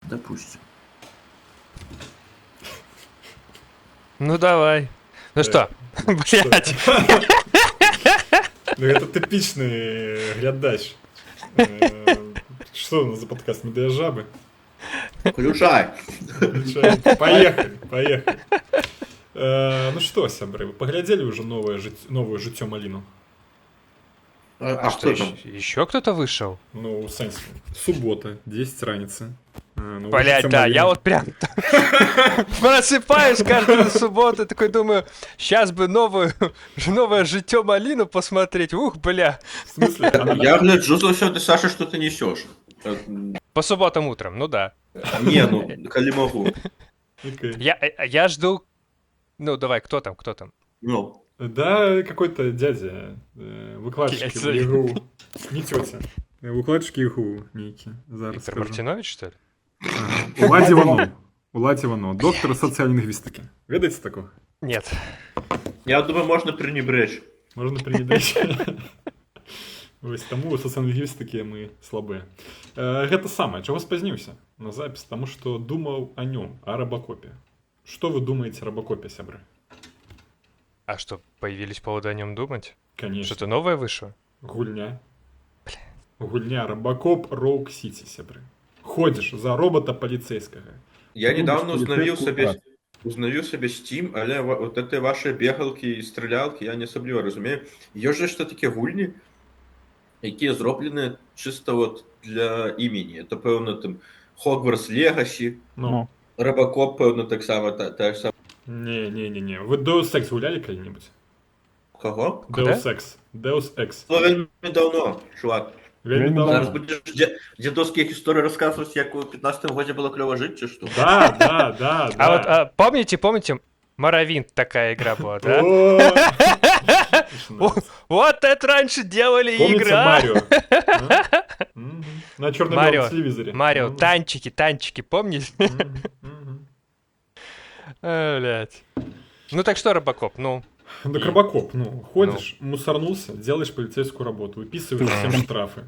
Допустим. Ну давай. Ну что, блядь. Ну это типичный глядач. Что у нас за подкаст «Медиажабы»? Включай. Поехали. Ну что, сябры, вы поглядели уже новую жыццё Маліну? А Что, кто там? еще кто-то вышел? Ну, в сенсі, субота, 10 раницы. Блять, да, я вот прям просыпаюсь каждую субботу, такой думаю, сейчас бы новое житё Малину посмотреть. Ух, бля. В смысле? Я гляжу за все, ты, Саша, что ты несешь. По субботам утром, ну да. Не, ну, коли могу. Окей. Я жду... Ну, давай, кто там? Ну, Да, какой-то дядя, выкладчик Блядь, ИГУ. Не тетя. Выкладчик ИГУ некий. Зараз Виктор скажу. Мартинович, что ли? Уладь Іванов, доктор соціолінгвістики. Ведаєте такого? Нет. я думаю, можно пренебречь. Можна пренебречь. Ось тому у соціолінгвістики ми слабі. Гэта самае, чаго спазніўся на запіс, таму што думаў о нём, о Робокопе. Что вы думаете о Робокопе, сябры? А что, появились поводы о нем думать? Конечно. Что-то новое вышло? Гульня. Гульня Робокоп Роук Сити, сябры. Ходишь за робота полицейского. Я недавно поліцейську узнаю себе Steam, але вот это ваши бегалки і стрілялки, я не особливо розумію. Є ж що таке гульні, які зроблені чисто от для імені. Це, певно, там Hogwarts Legacy, Ну. Робокоп, певно, так само, та ж сама. Не. Вы Deus Ex гуляли когда-нибудь? Кого? Куда? Deus Ex. Ну, вельми давно, чувак. Вельми Зараз давно. будеш дідовських історій розказувати, як у 15-му годі було кльово жити, чи що? Да. А вот помните, Моровинт такая игра была, да? Вот это раньше делали Помните игры, а? Марио? На черно-белом Марио. телевизоре. Марио, Ну, танчики, помните? мгм. Блять. Ну так что, Робокоп, ну? Так Робокоп, ходишь, мусорнулся, делаешь полицейскую работу, выписываешь всем штрафы.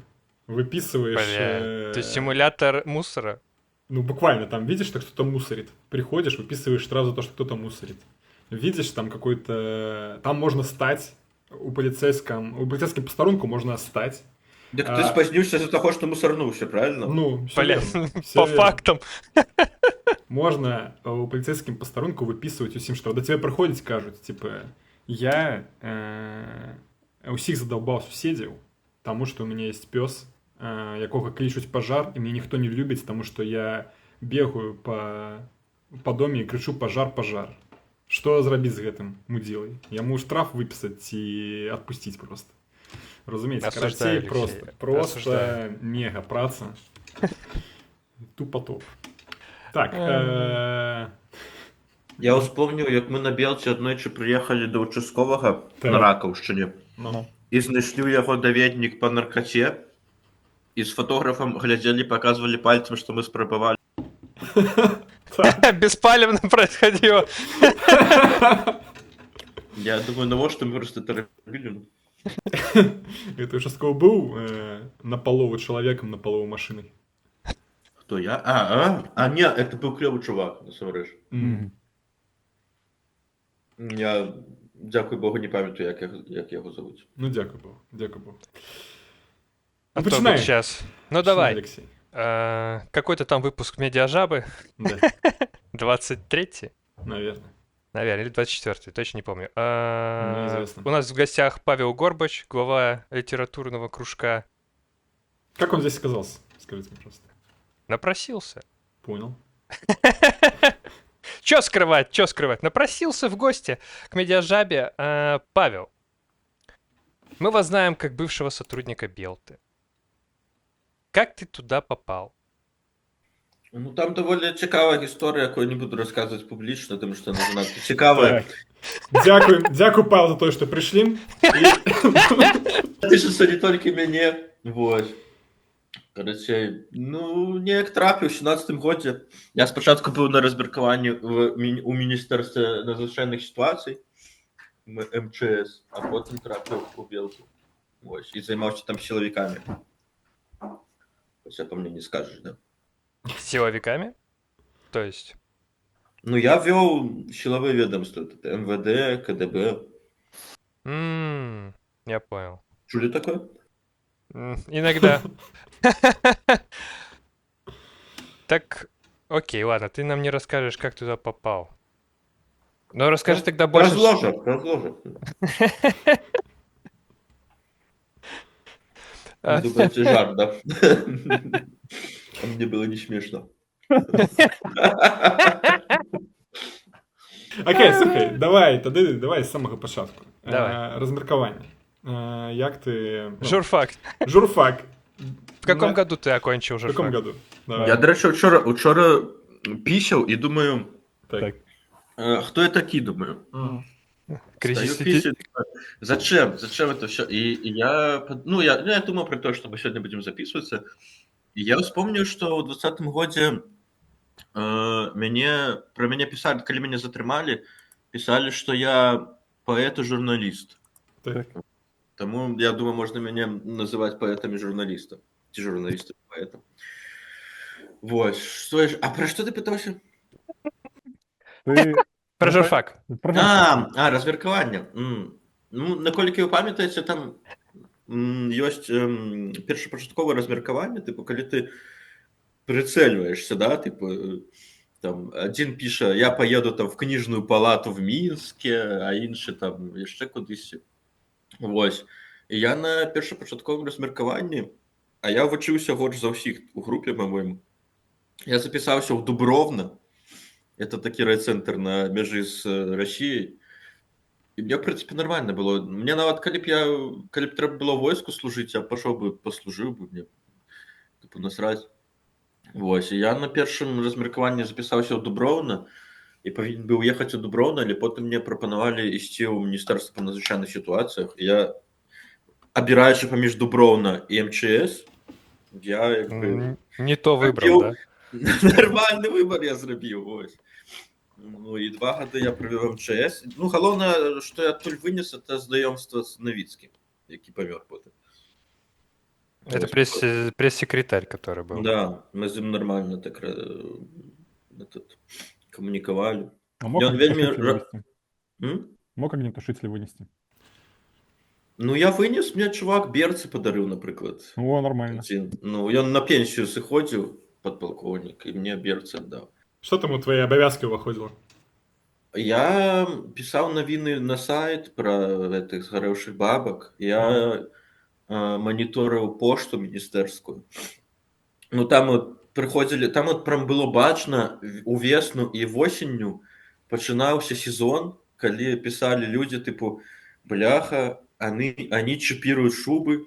Выписываешь... Бля, то есть симулятор мусора? Ну, буквально, там видишь, что кто-то мусорит. Приходишь, выписываешь штраф за то, что кто-то мусорит. Видишь, там какой-то... Там можно стать у полицейским посторонку можно стать. Так ти спознився за того, що мусорнувся, правильно? Ну, всё Бля, верно, всё по верно. фактам. Можно у полицейским посторонку выписывать усім штраф. До тебя приходять, кажуть, типа, я усіх задолбав сусідів, тому що у мене є пес, якого кличуть пожар, і мене ніхто не любить, тому що я бегаю по домі і кричу пожар. Що зробити з гэтым муділой? Яму штраф виписати і відпустити просто. Розумієте, Осуждаю, карацей Алексей, просто осуждаю. мега праца. Тупо топ. Так, Я успомнив, як ми на Белці однойчі приїхали до участкового Так. на Раковщині. ну. І знайшли його довідник по наркоті. І з фотографом глядели, показували пальцем, що ми спробували. Беспалевно происходило. Я думаю, ну що ми просто це робили. Это участковый был наполову человеком, наполову машиной. Хто я? Ні, це був кльовий чувак, насамрэч. Я, дякую Богу, не пам'ятаю, як його зовуть. Ну, дякую Богу. А Ну, то починай. тут сейчас. Ну Починай, давай. Алексей. Какой-то там выпуск Медиажабы. Да, 23-й? наверное. Наверное, или 24-й, точно не помню. Неизвестно. У нас в гостях Павел Горбач, глава литературного кружка. Как он здесь оказался? Скажите мне просто. Напросился. Понял. Чё скрывать? Напросился в гости к Медиажабе. Павел, мы вас знаем как бывшего сотрудника Белты. Как ты туда попал? Ну, там доволі цікава історія, яку я не буду розказувати публічно, тому що вона занадто цікава. Дякую, Павел, за то, что пришли. Пишеться не тільки мені. Вот. Короче, ну, неяк трапив в 17-му годі. Я спочатку був на розміркуванні у Міністерстві надзвичайних ситуацій, МЧС, а потім трапив у Білку. Ось, і займався там силовиками. Хоча по мені не скажеш, да? Силовиками? То есть... Ну, я вел силовые ведомства. Это МВД, КДБ. Я понял. Что ли такое? Иногда. Так, окей, ладно, ты нам не расскажешь, как туда попал. Ну, расскажи тогда больше... Разложи. А, Вы думаете, жар, да? А мне было не смешно. Окей, слухай, давай з самого початку. Давай. Розміркування. Як ти... ну, Журфак. Журфак. В каком На- году ты окончил В якому журфак? году? Давай. Я, до речі, вчора пісяв і думаю, Так. хто я такий, думаю. Кризис Стою писать. Зачем это все? И я думал про то, что мы сегодня будем записываться. И я вспомнил, что в 2020 году про меня писали, когда меня затрымали, писали, что я поэт и журналист. Так. Тому, я думаю, можно меня называть поэтом и журналистом. Ті журналистом и поэтом. Вот. А про что ты пытался? Ти Про журфак. про журфак. Размеркаванне. Ну, наколькі вы памятаеце, там ёсць першапачатковае размеркаванне, тыпу, калі ты прыцэльваешься, да, тыпу, там, адзін піша, я поеду там в кніжную палату в Мінске, а іншы там яшчэ кудысьці. Вось. І я на першапачатковым размеркаванні, а я вучыўся горш за ўсіх у групе, па-мойму. Я запісаўся ў Дубровна. Это такі райцэнтр на мяжы з Расіяй. І мне, в прынцыпе, нормально было. Мне нават, калі б трэба было войску служыць, я пашоў бы, паслужыў бы, мне тыпу насраць. Вось, і я на першым размеркаванні запісаўся ў Дубровна і павінен быў ехаць у Дубровна, але потым мне прапанавалі ісці ў Міністэрства па надзвычайных сітуацыях. Я, абіраючы паміж Дубровна і МЧС, я як бы... Не то выбрал, да? Нормальны выбор я зрабіў, вось. Ну, і 2 гады я правёў МЧС. Ну, галоўнае, што я адтуль вынес, это знаёмства з Навіцкім, які памёр потым. Это Вось. пресс-секретарь, который был. Да, мы з ім нормально так камунікавалі. А мог Ён вельмі... огнетушитель вынести? М? Мог огнетушитель вынести? Ну, я вынес, мне чувак берцы падарыў, напрыклад. О, нормально. Адзін. Ну, ён на пенсію сыходзіў, падпалкоўнік, і мне берцы аддаў. Что там у твоей обовязки выходило? Я писал навіны на сайт про этих згарэўшых бабак. Я моніторыў пошту міністэрскую. Ну, там вот прыходзілі, там вот прям было бачна увесну і восенню пачынаўся сезон, калі писали люди, типу, бляха, они чипируют шубы,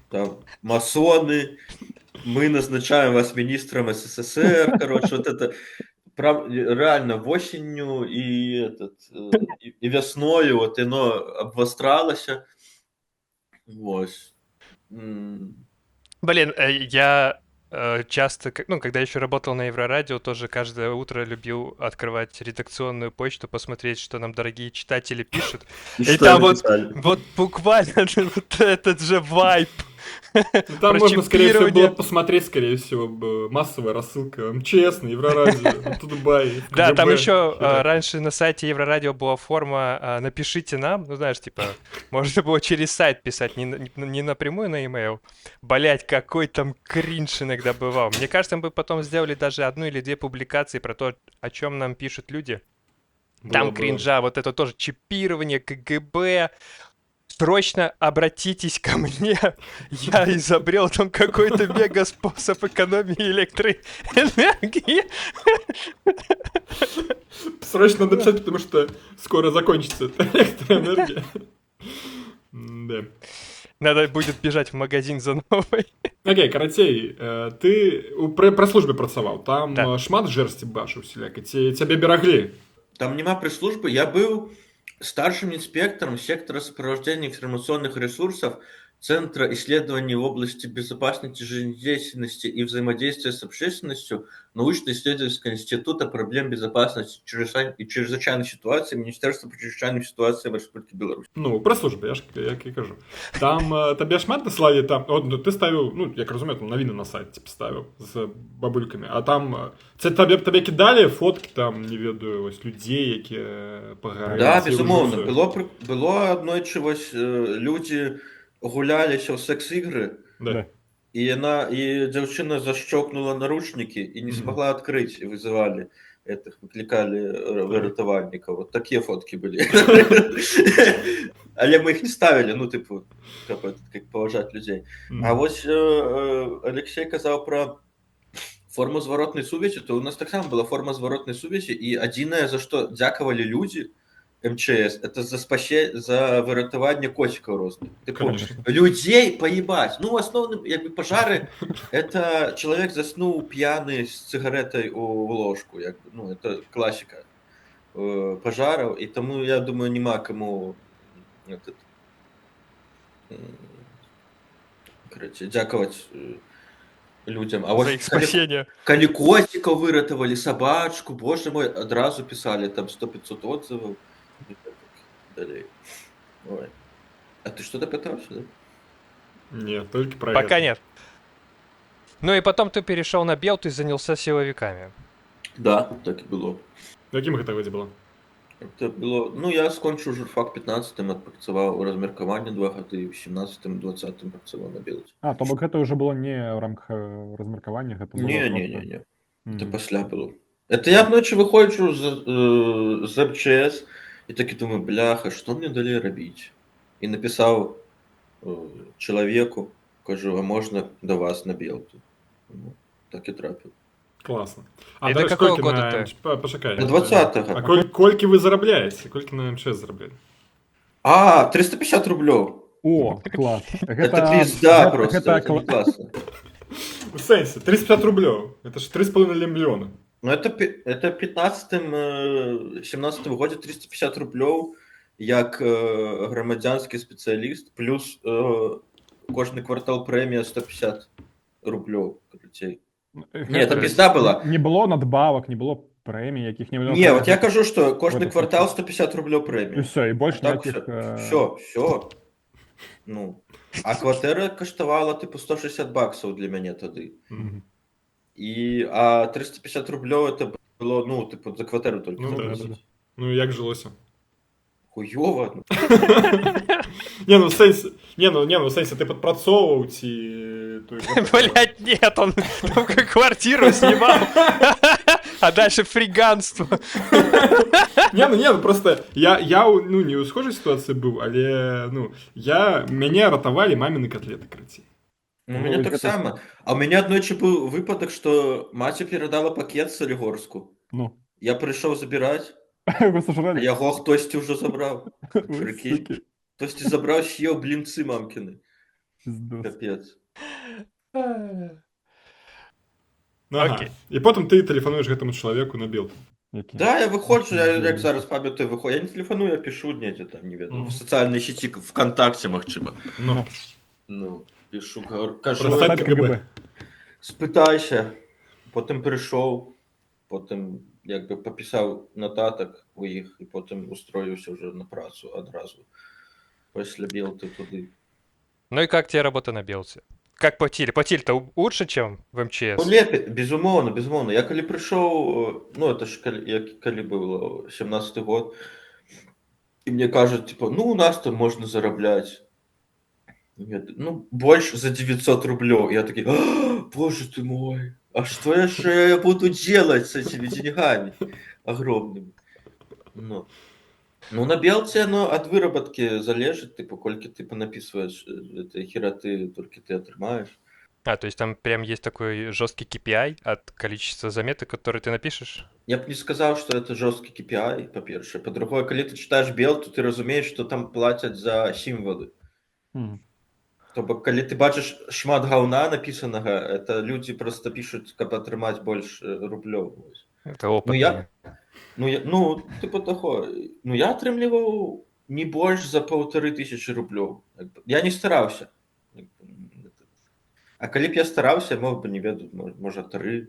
там, масоны, мы назначаем вас министром СССР, короче, вот это реально осенью и весною вот оно обвостралося. Вот. Блин, я часто, ну, когда еще работал на Еврорадио, тоже каждое утро любил открывать редакционную почту, посмотреть, что нам дорогие читатели пишут. И там вот буквально вот этот же вайб. Ну, там можно, скорее всего, было посмотреть, скорее всего, массовая рассылка МЧС, на Еврорадио, Дубай. Да, там еще раньше на сайте Еврорадио была форма «Напишите нам», ну, знаешь, типа, можно было через сайт писать, не напрямую на e-mail. Блять, какой там кринж иногда бывал. Мне кажется, мы бы потом сделали даже 1 или 2 публикации про то, о чем нам пишут люди. Там кринжа, вот это тоже чипирование, КГБ. Срочно обратитесь ко мне. Я изобрел там какой-то мега способ экономии электроэнергии. Срочно написать, потому что скоро закончится эта электроэнергия. Да. Надо будет бежать в магазин за новой. Окей, Каратей, ты при службе працаваў, там Да. шмат жерсці бачыў усяляка, цябе бераглі. Там нема пресс-службы. Я был старшим инспектором сектора сопровождения информационных ресурсов Центра исследований в области безопасности жизнедеятельности и взаимодействия с общественностью научно-исследовательского института проблем безопасности и чрезвычайных ситуаций Министерства по чрезвычайным ситуациям Республики Беларусь. Ну, прослужба, як і кажу. Там табе шмат наслалі, там, от, ну, ти ставив, ну, як розумію, там новини на сайт, типу, ставив з бабульками, а там, це табе кидали фотки, там, не ведаю, ось, людей, які погорали. Да, ці безумовно. ужасы. Было однойче ось люди гулялися в секс-ігри, Да. и девчина защелкнула наручники и не Мгм. смогла открыть, и вызывали этих, выкликали вырятовальников. Вот такие фотки были. Але мы их не ставили, ну, типу, как поважать людей. Мгм. А ось Алексей казав про форму зворотної сувязі, то у нас так само була форма зворотної сувязі, і єдине, за що дякували люди, МЧС, это за вирятування котиків розних. Типу, Конечно. людей поїбать. Ну, в основному, якби пожари, это чоловік заснув п'яний з цигаретою у ложку. Якби, ну, это класика пожарів, і тому, я думаю, нема кому этот, короче, дякувати людям. А За ось их спасение. коли котиков вырятовали, собачку, боже мой, одразу писали там 100-500 отзывов. И так далее. Ой. А ты что-то пытался, да? Ні, тільки про Пока это. нет. Ну и потом ты перешел на Белту и занялся силовиками. Да, так и было. В яким гэта годзе было? Это было... Ну, я скончив журфак 15-м, відпрацював у розміркуванні 2 роки, і в 17-м, 20-м працював на білоті. А, то бок гэта уже было не в рамках размеркавання, гэта было Не. Мгм. Это пасля было. Это я вночі виходжу з МЧС і таки думаю, бляха, що мені далі робити? І написав чоловіку, кажу, а можна до вас на Білту? Ну, так і трапив. Класно. Это далі какого скільки года на ти? Почекай. На 20-го. А кольки ви заробляєте? Кольки на МЧС заробляєте? А, 350 рублів. О, клас. Это пизда просто, это не классно. В сенсі, 35 рублів. Це ж 3,5 мільйона. Ну, это 15-м, 17-м году 350 рублів як громадянський спеціаліст, плюс кожний квартал премія 150 рублів. Короче. Ні, це пізда була. Не было надбавок, не было премій, яких не было. Ні, от я кажу, що кожний Вот это квартал всё. 150 рублів І премії. все, і більше Так, ніяких... все. Ну, а квартира коштувала, типу, 160 баксів для мене тоді. Мгм. А 350 рублів це було, ну, типу, за квартиру тільки Ну, да, заплатити. да. Ну, як жилося? Хуйово. Ну, Ні, ну, в сенсі, ти підпрацьовував ці... Блять, нет, он там квартиру снимал. А дальше фриганство. Ну, просто я ну, не у схожій ситуації був, але, ну, мене рятували мамини котлети, короче. у мене так само. А у мене одночі був випадок, що мати передала пакет з Солігорську. Ну. Я прийшов забирати, Ви а сожрали? його хтось вже забрав. Ви Прикинь. суки. Хтось забрав ще блінці мамкини. Пиздос. Капець. Ну, ага. Окей. І потім ти телефонуєш гэтому чоловіку на білд. Які? Да, я виходжу, я як зараз пам'ятаю, виходжу. Я не телефоную, я пишу дняті там, не веду. Мгм. В соціальній сеті, ВКонтакті, махчима. Ну, Ну, пишу, кажу, Просто Сайт КГБ. спитайся. Потім прийшов, потім якби пописав нотаток у їх, і потім устроївся вже на працю одразу. Після білти туди. Ну и как тебе работа на Белте? Как по Тиле? По Тиле-то лучше, чем в Ну, МЧС? лепі, безумовно. Я коли прийшов, ну, це ж коли було 17-й год, і мені кажуть, типу, ну, у нас там можна заробляти. Ну, больше за 900 рублей. Я такой, боже ты мой, а что я буду делать с этими деньгами огромными? Ну, на Белте, от выработки залежит, типу, кольки ты понаписываешь этой хероты, только ты отримаешь. А, то есть там прям есть такой жесткий KPI от количества заметок, которые ты напишешь? Я б не сказал, что это жесткий KPI, по-перше. По-другое, коли ты читаешь Белту, ты разумеешь, что там платят за символы. Мгм. Тобто, коли ти бачиш шмат гауна написаного, это люди просто пишуть, каб атрымаць больш рублёў. Это опыт. Типу того. Ну, я атрымліваў не больш за 1500 рублёў. Я не стараўся. А калі б я стараўся, мог бы, не ведаю, можа, 3.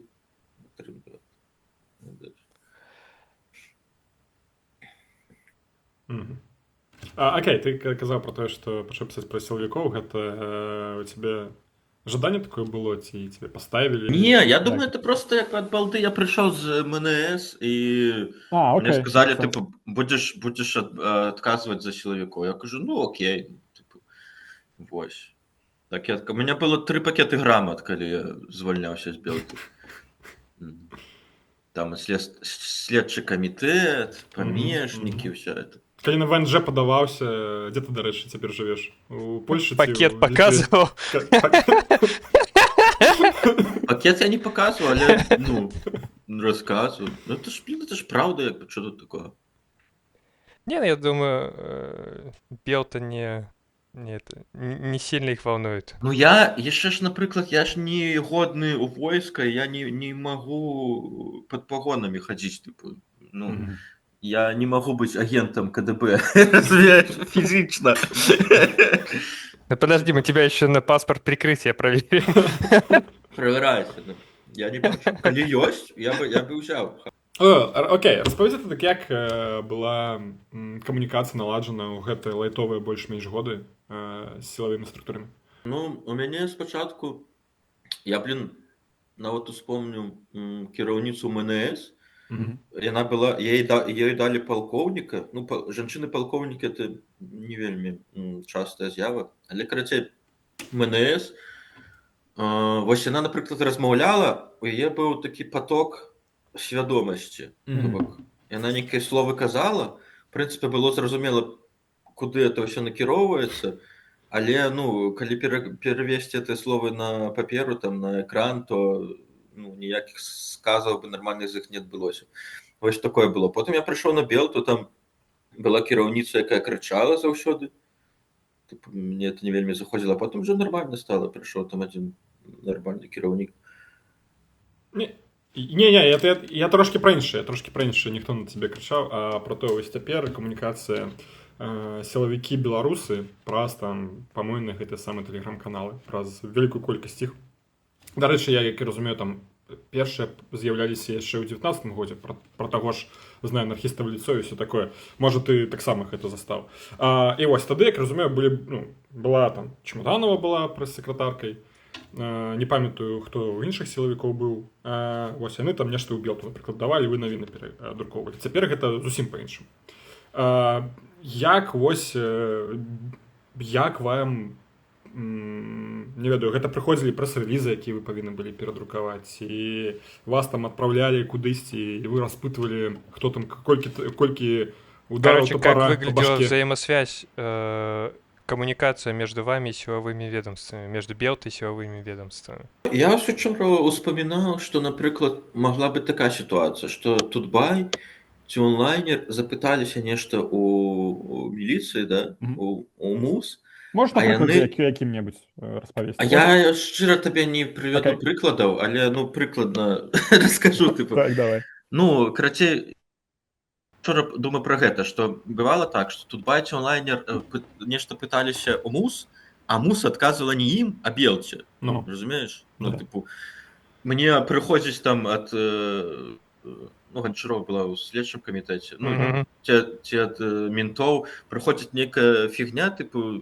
Мгм. Окей, ты казаў про тое, што пачаў пісаць пра сілавікоў, гэта у цябе жаданне такое было, ці тебе паставілі? Не, я Так. думаю, это просто як ад балды. Я прыйшоў з МНС, і мне Окей. сказалі, Все. типу, будзеш адказваць за сілавікоў. Я кажу, ну окей. Типу, вось. Так, у меня было 3 пакеты грамат, калі я звальняўся з Белты. Там следчы камітэт, памежнікі, ўсё это. Калі на ВНЖ падаваўся, дзе ты, дарэчы, цяпер жывеш? У Польшы ці Пакет ў Літве? показывал. Пакет я не показывал, але, ну, рассказываю. Ну, это ж, блин, это ж правда, як бы, что тут такого? Не, ну, я думаю, Белта не сильно их волнует. Ну, я, яшчэ ж, напрыклад, я ж не годны ў войска, я не магу пад пагонамі хадзіць, типу, ну, Мгм. я не могу быть агентом КДБ, разумеешь, физично. Ну подожди, мы тебя еще на паспорт прикрытия проверим. Проверяйте. Я не бачу. Калі ёсць, я бы ўзяў. Окей, распавядзі так, як была камунікацыя наладжана ў гэтыя лайтовыя больш-менш годы з сілавымі структурамі? Ну, у мяне спачатку, я, блин, нават успомню кіраўніцу МНС. Яна была, ёй далі палкоўніка. Ну, жанчыны палкоўнікі это не вельмі частая з'ява, але, карацей, МНС, вось яна, напрыклад, размаўляла, у яе быў такі поток свядомасці. Яна нейкія словы казала, в прынцыпе, было зразумела, куды это ўсё накіроўваецца, але, ну, калі перавесці гэтыя словы на паперу, там, на экран, то ну, ніякіх сказаў бы нормальных з іх не адбылося. Вось такое было. Потым я прыйшоў на Белту, там была кіраўніца, якая крычала заўсёды. Типу, мне это не вельмі заходзіла, а потым уже нормально стало. Прыйшоў там адзін нормальны кіраўнік. Не, я трошки про іншае, ніхто на тебе крычаў, а про то, вось цяпер камунікацыя сілавікі беларусы праз там памойных гэтыя самыя тэлеграм-каналы, праз вялікую колькасць іх. Дарэчы, я, як і разумею, там першыя з'яўляліся яшчэ ў 19-м годзе, про таго ж, знаю, анархіста в лицо і все такое. Можа, ты таксама гэта застаў. І вось тады, як разумею, была там Чемоданова была прэс-сакратаркай, не памятаю, хто ў іншых сілавікоў быў. Вось яны там нешта ў Белту, напрыклад, давалі, вы навіны перадрукоўвалі. Цяпер гэта зусім па-іншаму. Як вам, не ведаю, гэта прыходзілі прэс-рэлізы, якія вы павінны былі перадрукаваць, і вас там адпраўлялі кудысьці, і вы распытвалі, хто там, колькі удараў Короче, как топора па выглядела башке. взаимосвязь, коммуникация между вами и силовыми ведомствами, между Белтой и силовыми ведомствами? Я учора успамінаў, што, напрыклад, могла быць такая сітуацыя, што Тутбай ці онлайнер запыталіся нешта у міліцыі, да? у МУС. Можешь, А напрыклад, яны- якім-небудзь распавесці? А я шчыра табе не прывяду Окей. прыкладаў, але, ну, прыкладна раскажу, типу. Так, давай. Ну, карацей, вчора думаю пра гэта, што бывала так, што Тутбай ці онлайнер нешта пыталіся у МУС, а МУС адказвала не ім, а Белце. Ну. Разумееш? Да. Ну, типу, мне прыходзіць там ад ну, Ганчарова была ў следчым камітэце, ну, Мгм. ці ад ментоў, прыходзіць нейкая фігня, типу,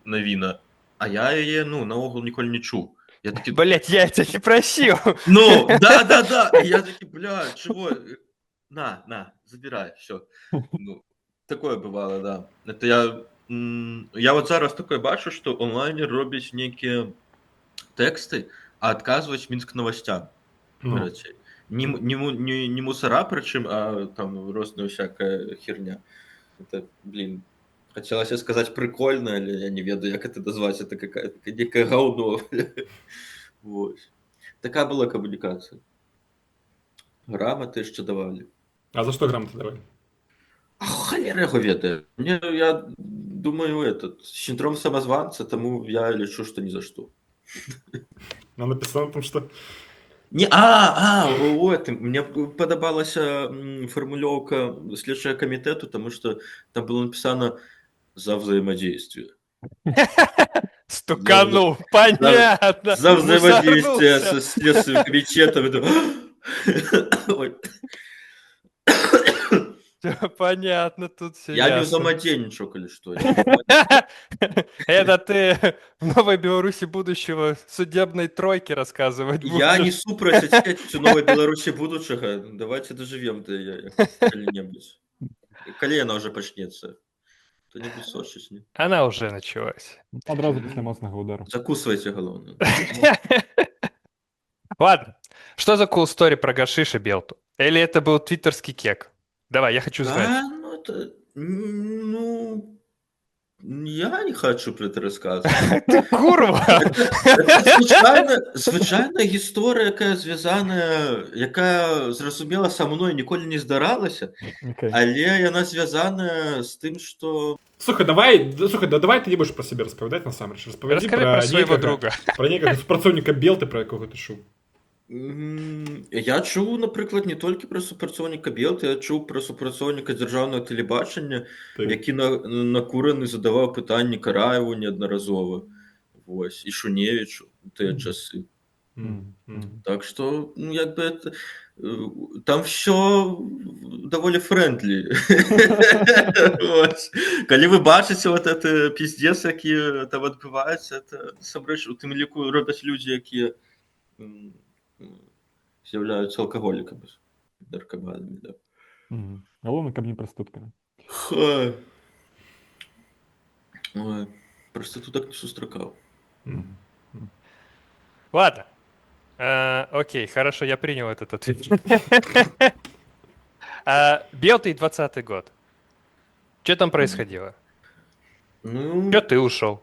навіна, а я яе, ну, наогул ніколі не чуў. Я такі, Блять, я это не просил. ну, да. И я такой, бля, чего? На, забирай, все. Ну, такое бывало, да. Это я вот зараз такое бачу, что онлайнер робіць некие тексты, а отказывать Минск новостям. Ну. Короче, не мусора, причем, а там розная всякая херня. Это, блин, хотелось сказать прикольно, але я не ведаю, як это назвать. Это какая-то некое говно. Вот. Такая была коммуникация. Грамоты еще давали. А за што грамоты давалі? А холера его ведает. Я думаю, этот синдром самозванца, тому я лечу, что ни за что. Ну, написано там, што... Не, мне подобалась формулёўка следчага камітэту, потому что там было написано «за взаимодействие». Стуканул, понятно. За взаимодействие Мусорнулся. со Следственным комитетом. Это- Ой, Всё понятно, тут все Я не ясно. взаимодейничал, или что? Это ты в Новой Беларуси будущего судебной тройки рассказывать Я будешь. несу просяцець новой Беларусі будучага. Давайте доживем до яе калі-небудзь. Калі яна уже пачнецца, кто-нибудь сочыць не. Она уже началась. Одразу після моцнага удару. Закусвайце галоўна. Ладно, что за cool story про гашиш и Белту? Или это был твиттерский кек? Давай, я хочу знать. Да, ну это, ну, я не хочу про это рассказывать. Ты курва! Это звычайная гісторыя, якая зразумела са мной ніколі не здаралася, Окей. але яна звязаная з тым, што Слухай, давай ты не будешь про себя распавядаць насамрэч. Распавядзі Расскажи про своего некага- друга. Про некага супрацоўніка Белты, про якога ты чуў. Я чуў, напрыклад, не толькі пра супрацоўніка Белты, я чуў пра супрацоўніка дзяржаўнага тэлебачання, Так. які накураны задаваў пытанні Караеву неаднаразова. Вось, і Шуневічу у тыя часы. Так што, ну, як бы это, там все даволі фрэндли. Калі вы бачыце вот это пиздец, які там адбываецца, это насамрэч у тым ліку робяць людзі, якія з'яўляюцца алкаголікамі, наркаманамі, да. Галоўна, каб не праступкамі. Ха. Ой, прастытутак не сустракаў. Ладно. Окей, хорошо, я принял этот ответ. Белтый 20-й год. Что там происходило? Ну, Че ты ушел?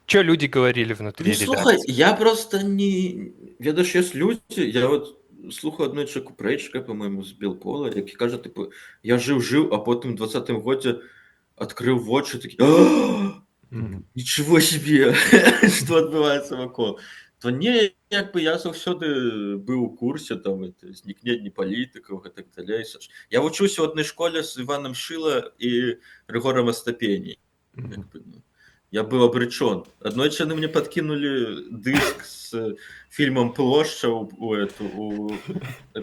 Че люди говорили внутри ну, слухай, редакции? я просто не... Ведаеш, ёсць людзі, я вот слухаю аднойчы купрэчка, по-моему, з Белпола, які кажа, типу, я жыў, а потым у 20-м годзе адкрыў вочы, такі, ничего себе, что адбываецца вакол. То не, як бы я заўсёды быў у курсе, там, это, знікненні палітыкаў і так далей. Я вучуся ў адной школе з Іваном Шыла і Рыгорам Астапеней. Я был обречен. Аднойчы яны мне подкинули диск с фильмом «Плошча» у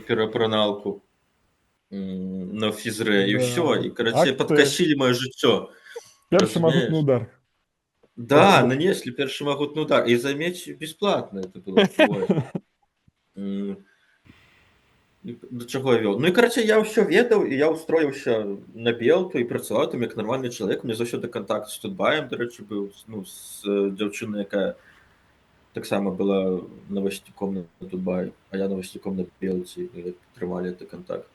перапраналку на физре, и Да. все. И, короче, Ах ты. подкосили мое жыццё. Першы Разумееш? магутны удар. Да, нанесли першы магутны удар. И заметь, бесплатно это было. Ой. До чаго я вёў? Ну і карацей, я ўсё ведаў, і я ўстроіўся на Белту і працаваў там як нармальны чалавек. У меня заўсёды кантакт з Тутбаем, дарэчы, быў, ну, з дзяўчынай, якая таксама была навасніком на Тутбаі, а я навасніком на Белці, і трымалі гэты кантакт.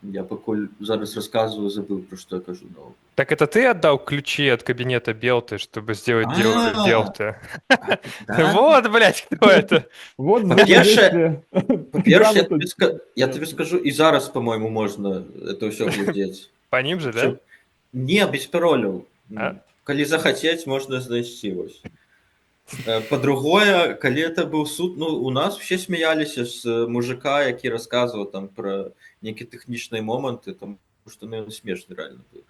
Я пакуль зараз расказваю, забыў, пра што я кажу. Но... Так это ты отдал ключи от кабинета Белты, чтобы сделать дело А. Белты? Да? Вот, блядь, кто это? Вот Па-першае, Па-першае, Прямо я тобі скажу, і зараз, по-моему, можна это ўсё глядзець. По ним же, да? Не, без пароляў. А? Калі захацець, можна знайсці. Вось. Па-другое, калі это быў суд, ну, у нас все смяяліся з мужика, які расказваў там пра нейкія тэхнічныя моманты, там, што ну, ён смешны реально быў.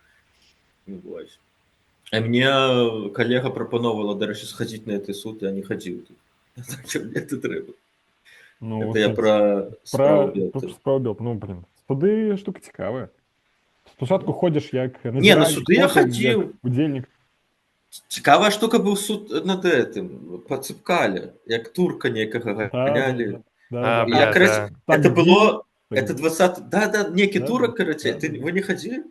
Ну, вось. А мне калега прапановала, дарэчы, схадзіць на гэты суд, я не хадзіў тут. Так, мне это трэба. Ну, Это я пра справу Белты. справу Белты. Ну, блин, суды штука цікавая. Спачатку ходзіш як Не, на суды я хадзіў. Удзельнік. Цікавая штука быў суд над гэтым, па Цыпкале, як турка некага ганялі. А, Я, бля, короче, да. это было... Это Это 20... Да, некий Да, турок, да, короче. да, Ты, да. вы не ходили?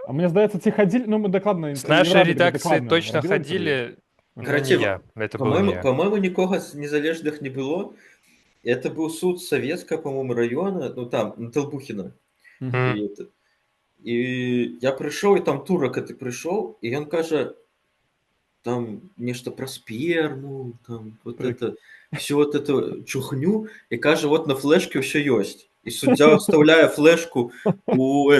А мне здаецца, ці хадзілі, ну мы дакладна С нашей редакции точно ходили, но Короче, не я. Это был не я. По-моему, никого з незалежных не было. Это был суд Советского, по-моему, района, ну там, на Толбухина. И я пришел, и там турок это пришел, и он каже, там нечто про сперму, там вот это, всю вот эту чухню, и каже, вот на флешке все есть. И судья вставляя флешку у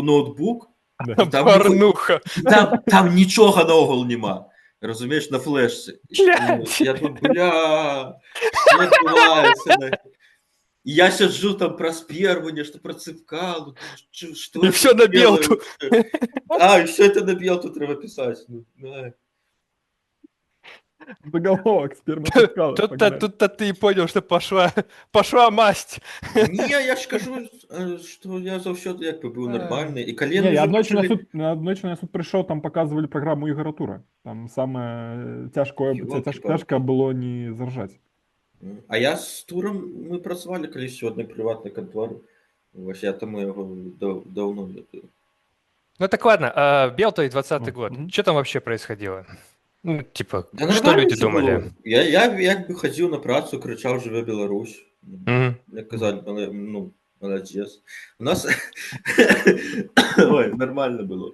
ноутбук, там Порнуха. там нічога наогул нема. Разумееш, на флешцы. Я тут, бля, что адбываецца? И я сяджу там про сперму, нечто про Цыпкалу. И всё на Белту. А, и все это на Белту треба писать. Ну, да. Заголовок, сперматоксикалы. Тут-то ты и понял, что пошла масть. Ні, я ж кажу, що я завжди якби був нормальний. І коли Не, ми я вже одночі почали... на одночі на суд прийшов, там показували програму Ігора Тура. Там саме Ёлки-палки. тяжко було не заржать. А я з Туром, ми працювали колись в одній приватній конторі. Ось я тому його давно не... Ну так ладно, Белтовый 20-й Ну, год. мгм. Что там вообще происходило? Ну, типа, Да что нормально люди все думали? було. Я якби ходив на працю, кричав «Живе Білорусь». Мгм. Мне казали, ну, молодец. У нас... Ой, нормально было.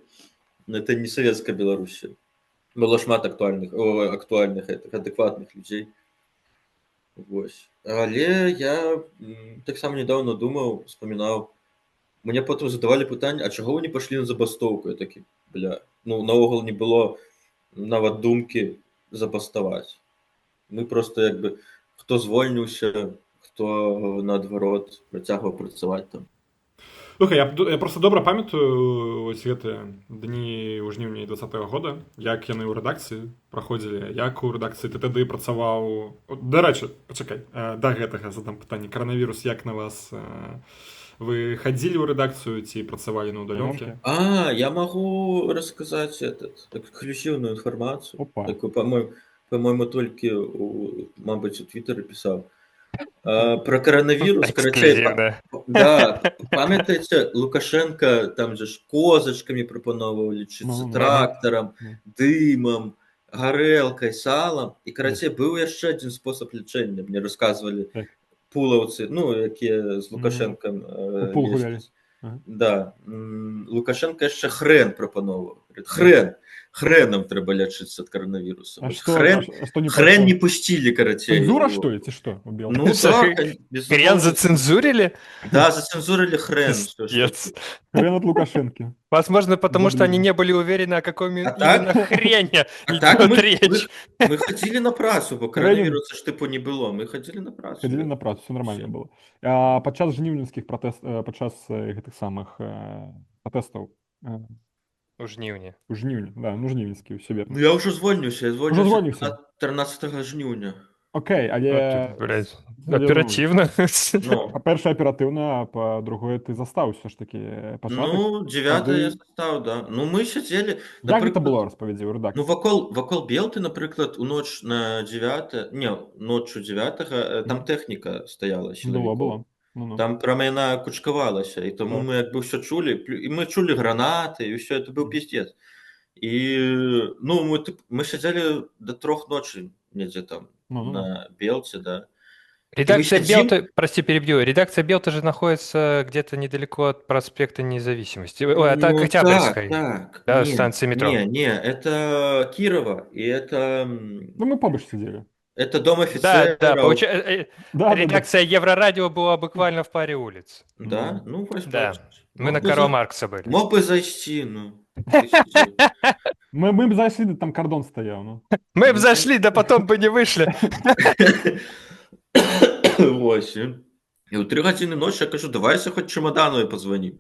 Но это не советская Белоруссия. Было шмат актуальных, адекватных людей. Ось. Але я так само недавно думав, вспоминав. Мне потім задавали питання, а чого ви не пішли на забастовку? Я такий, бля, ну, наогул не було навіть думки забастувати. Ми просто якби, хто звольнився, хто наадварот працягвав працювати там. Слухай, я просто добре пам'ятаю ось гэты дні ў жніўні 20-го года, як яны ў рэдакцыі праходзілі, як у рэдакцыі ты тады працаваў. Дарэчы, пачакай, да гэтага задам пытанне. Каранавірус як на вас? Вы хадзілі ў рэдакцыю ці працавалі на ўдаленке? А, я могу рассказать эксклюзивную информацию. Опа. Такую, по-моему, только, мабуть, у Твиттере писал. Про коронавирус. Эксклюзивно. Да, пам'ятаєте, Лукашенко там же ж козочками пропонував лічитися, Ну, трактором, ну. димом, горелкой, салом. І, короче, був ще один спосіб лічення. Мені розказували Так. пуловці, ну, які з Лукашенком У пул гуляли. їздять. Ага. Да. Лукашенко ще хрен пропонував. Говорить, хреном треба лічитися від коронавірусу. А Ось что, хрен не не пустили, короче. Цензура, его. что ли? Ты что, убил? Ну, Слушай, да, Хрен безусловно. зацензурили? Да, зацензурили хрен. Пиздец. Хрен от Лукашенки. Возможно, потому что они Блин. не были уверены, о каком А так? именно хрене А так идет ми, речь. ми ходили на працю, бо коронавірусу ж типу не було. Ми ходили на працю. Ходили на працу, все нормально Все. было. А падчас жніўніцкіх падчас гэтых самых пратэстаў У жніўні. у жніўні, да, ну жніўніцкі, ўсё верно. Ну я вже звольнився, я звольнився звольнився? 13 жнюня. Окей, але Блядь, але, ну, оперативно. Ну, па-першае, аператыўна, а па-другое, ты застаў усё ж такі пачатак. ну 9 Тады- я став, да. Ну ми сиділи, Як гэта было, распавядзі ў рэдакцыі? ну вакол Белти, наприклад, у ноч на 9, ні, ночу 9, там техніка стояла. Было. Ну-ну. Там прямо яна кучкавалася, і тому Так. ми якби все чули, і ми чули гранати, і все, це був піздець. І, ну, ми сиділи до 3 ночі, недзе там, Ну-ну. на Белці, да. Редакция Мы сидим- Белты, прости, перебью. Редакция Белты же находится где-то недалеко от проспекта Независимости. Ой, это Ну, Октябрьской. Так, Да, не, станции метро. Не, это Кирова, и это Ну, мы побач сидели. дом Да, офицеров. да, Да, редакция Еврорадио была буквально в паре улиц. Да, ну, ось Да. бачиш. Мы Мог на би Карла за- Маркса были. Мог би зайти, ну. Ти сидів. Мы б зайшли, там кордон стоял, ну. Мы бы зашли, да потом бы не вышли. Ось. І у 3 години ночі я кажу, давайся хоч Чемоданові позвоним.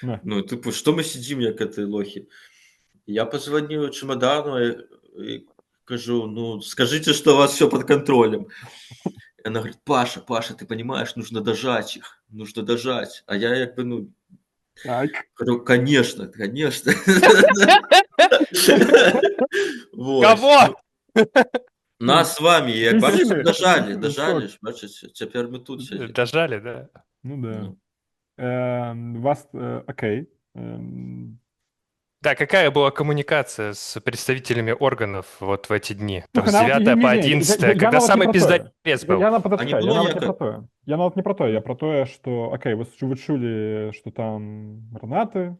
Да. Ну, типу, що ми сидимо, як эти лохи? Я позвонил Чемоданову и кажу, ну, скажите, что у вас все под контролем. И она говорит, Паша, ты понимаешь, нужно дожать их, нужно дожать. А я якби, ну, Так. говорю, конечно. Вот. Кого? Нас з вами, як Ти бачите, сильний. дожали ж, бачите, тепер ми тут сидимо. Дожали, да. Ну да. Ну. Вас, окей. Да, какая была коммуникация с представителями органов вот в эти дни? Там с Слухай, 9 по не-не-не, 11, я когда нават не самый про пиздец был. Я подачкай, А не было я нават не ніякого? про тое. Я нават не про тое, я про тое, што окей, вы чулі, што там гранаты,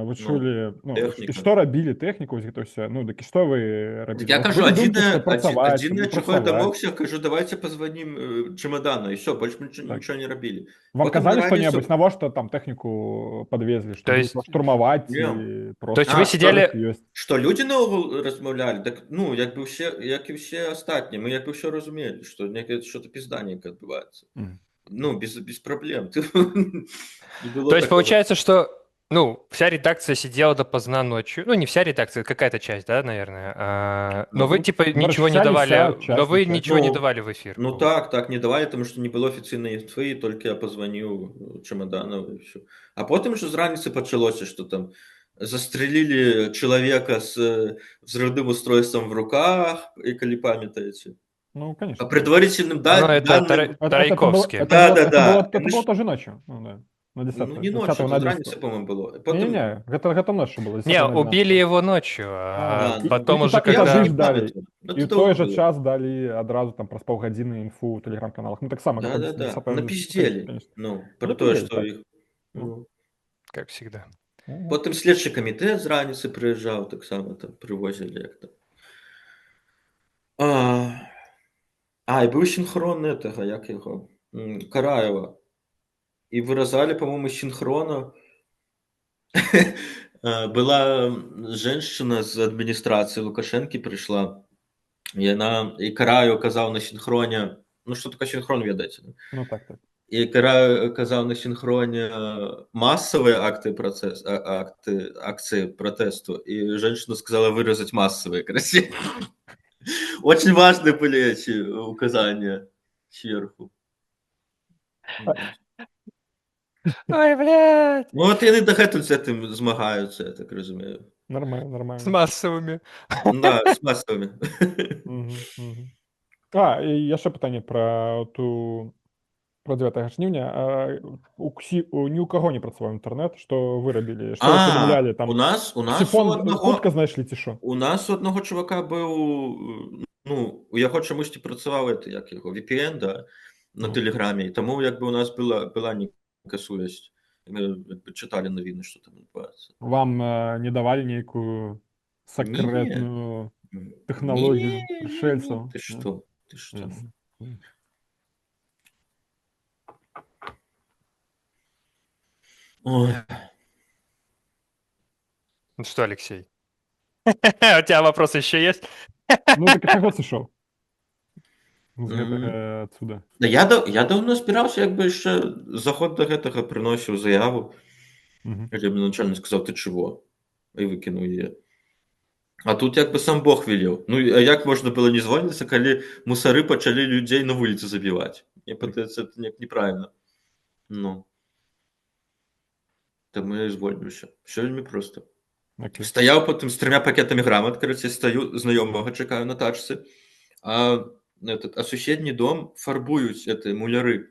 вы чулі, ну, тэхніка. і што рабілі тэхніку, вось гэта ўсё, ну, дык і што вы рабілі? Я Вот кажу, вы думаете, што адзінае, працаваць, чего я працаваць? домогся, кажу, давайте позвоним Чемодану, и все, больше мы Так. ничего не робили. Вам Потім казалі на што-небудзь, раніцу- навошта там тэхніку падвезлі, што То есть- штурмаваць Не. ці просто... То есть вы сидели... ёсць. Что люди наогул розмовляли, так, ну, якби все, як і всі остатні, ми якби все розуміли, що некое що-то пізданенько відбувається. Мгм. Ну, без проблем. Не було То есть такого. получается, что Ну, вся редакция сидела допоздна ночью. Ну, не вся редакция, какая-то часть, да, наверное. Но вы, Ну, типа, короче, ничего не вся не вся, давали. Но часть не вы часть. ничего не Ну, давали в эфир. ну так не давали, тому що не було офіційної інфи, і тільки я позвонив Чемоданову і все. А потім вже з раніці почалося, що там застрелили чоловіка з взрывным устройством в руках, і коли пам'ятаєте. Ну, По конечно. предварительным Ну, это данным, Тарайковский. Это Они было ж- тоже ночью. Ну, да. На 10 ну не с ночью, 10 это на раніше, 11. по-моему, было. Потім, Не-не-не, это ночью было. 10 Не, на 11. убили его ночью, А, а ну, потом и уже так- и я тогда вже когда... ж не дали. пам'ятаю. Ну, И це в той же давно було. час дали одразу там про полгодины инфу в телеграм-каналах. Ну, так само, как Да. 10 Напиздели. конечно. Ну, про те, Напиздели, що так. їх. Ну. Как всегда. Мгм. Потім слідчий комітет з раніці приїжджав, так само там привозили як там. І був синхрон этого, як його, Караєва. І виразали, по-моєму, синхронно. Была женщина з адміністрації Лукашенки прийшла, і Караю казав на синхроні, ну що таке синхрон, ведаєте? Ну, так. І Караю казав на синхроні массовые акции протесту, и женщина сказала выразить массовые, красиво. Очень важные были эти указания сверху. Ой, блядь! Ну, от яны дагэтуль з гэтым змагаюцца, я так разумею. Нормально, С нормально. массовыми. Да, з масавымі. Мгм. І яшчэ пытанне про 9 жніўня. Ні ў каго не працаваў інтэрнэт, што вы рабілі, што вы паведамлялі там у нас у сіфон аднаго хутка знайшлі ці што? у нас у аднаго чувака быў, ну, у яго чамусьці працаваў это, як яго, VPN, да, на Ну. Тэлеграме, і таму як бы у нас была нейкая сувязь. Мы як бы чыталі навіны, што там адбываецца. Вам не давалі нейкую сакрэтную тэхналогію прышэльцаў? Ты што? Ты што? Ясно. Ой. Ну что, Алексей? У тебя вопрос еще есть? Ну, так чаго сышоў? З гэтага цуда. Да я даўно збіраўся, як бы яшчэ за год да гэтага прыносіў заяву, Мгм. але мне начальник сказаў: «Ты чего?» І выкінуў яе. А тут як бы сам Бог велел. Ну, а як можна было не звольніцца, калі мусары пачалі людзей на вуліцы забіваць? Мне падаецца, это неправильно. Ну. Таму я і звольніўся. Всё вельмі проста. Окей. Стаяў потым з 3 пакетамі грамат, карацей, стаю, знаёмага чакаю на тачцы, а суседні дом фарбуюць муляры.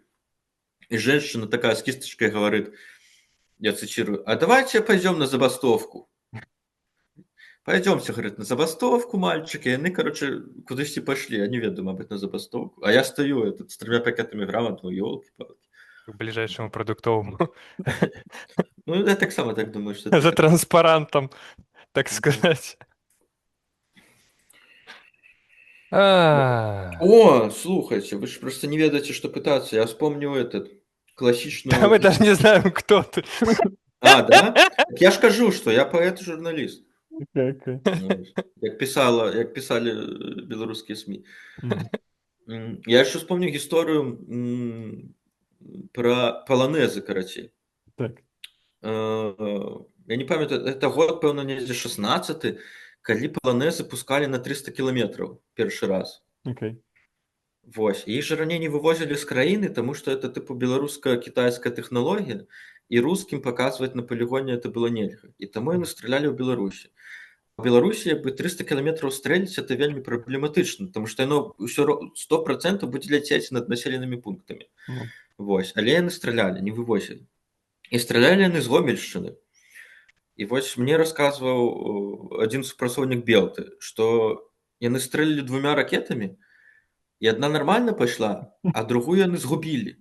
И женщина такая с кисточкой говорит, я цитирую: «А давайте пойдем на забастовку». Пойдемте, говорит, на забастовку, мальчики. И они, короче, кудись пошли. Они ведут, мабуть, на забастовку. А я стою с 3 пакетами грамот, ну, елки-палки. К ближайшему продуктовому. Ну, я так само так думаю, что... За транспарантом, так сказать. О, слухайте, вы же просто не ведаете, что пытаться. Я вспомнил классичную... А мы даже не знаем, кто ты. А, да? Так я ж кажу, что я поэт и журналист. Окей. Як писали белорусские СМИ. Мгм. Я еще вспомнил историю про полонезы, короче. Так. Я не памятаю, это год, певно, недзе 16-й, калі полонезы пускали на 300 километров першы раз. Окей. Вось. Их же ранее не вывозили с краины, потому что это типа белорусско-китайская технология, и русским показывать на полигоне это было нельзя. И тому они стреляли в Беларуси. В Беларуси як бы 300 километров стрелять это вельми проблематично, потому что оно все 100% будет лететь над населенными пунктами. Ну. Вось. Але яны стреляли, не вывозили. И стреляли они з Гомельщины. И вось мне рассказывал один супрацоўнік Белты, что яны стрелили 2 ракетами, и одна нормально пошла, а другую яны згубили.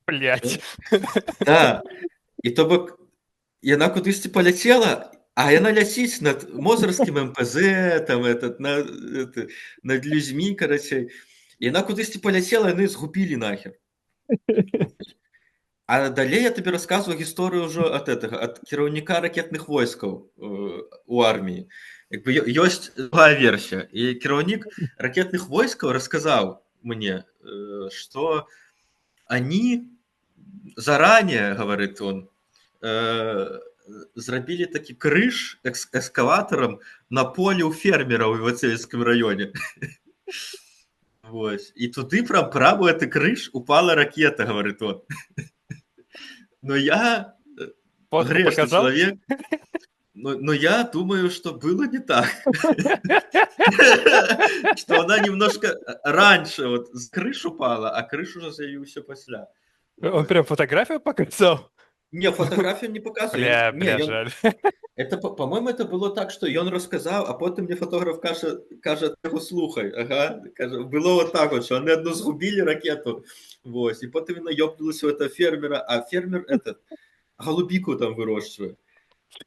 Блять. Да. И то бок яна кудысьці полетела, а яна ляціць над Мозырскім МПЗ, там над людьми, короче. Яна кудысьці полетела, яны згубили нахер. А далей я тебе рассказываю историю уже от кіраўніка ракетных войскаў у армии. Як бы ёсць другая версия. И кіраўнік ракетных войскаў рассказал мне, что они заранее, говорит он, зрабілі такі крыж эскаватарам на полі ў фермераў у Вацеўскім раёне. Вось. І туды прям у гэты крыж упала ракета, говорит он. Но я Фотку грешный показал? человек. Но я думаю, что было не так. Что она немножко раньше вот с крыш упала, а крыш уже з'явіўся пасля. Он прям фотографию показал? Не, фотографию не показывал. Бля, Не, бля, ён- жаль. Это, по-моему, это было так, что ён рассказал, а потом мне фотограф каже, ты его слухай. Ага, каже, было вот так вот, что они одну згубили ракету, вот, и потом она ёбнулась у этого фермера, а фермер этот голубику там выращивает.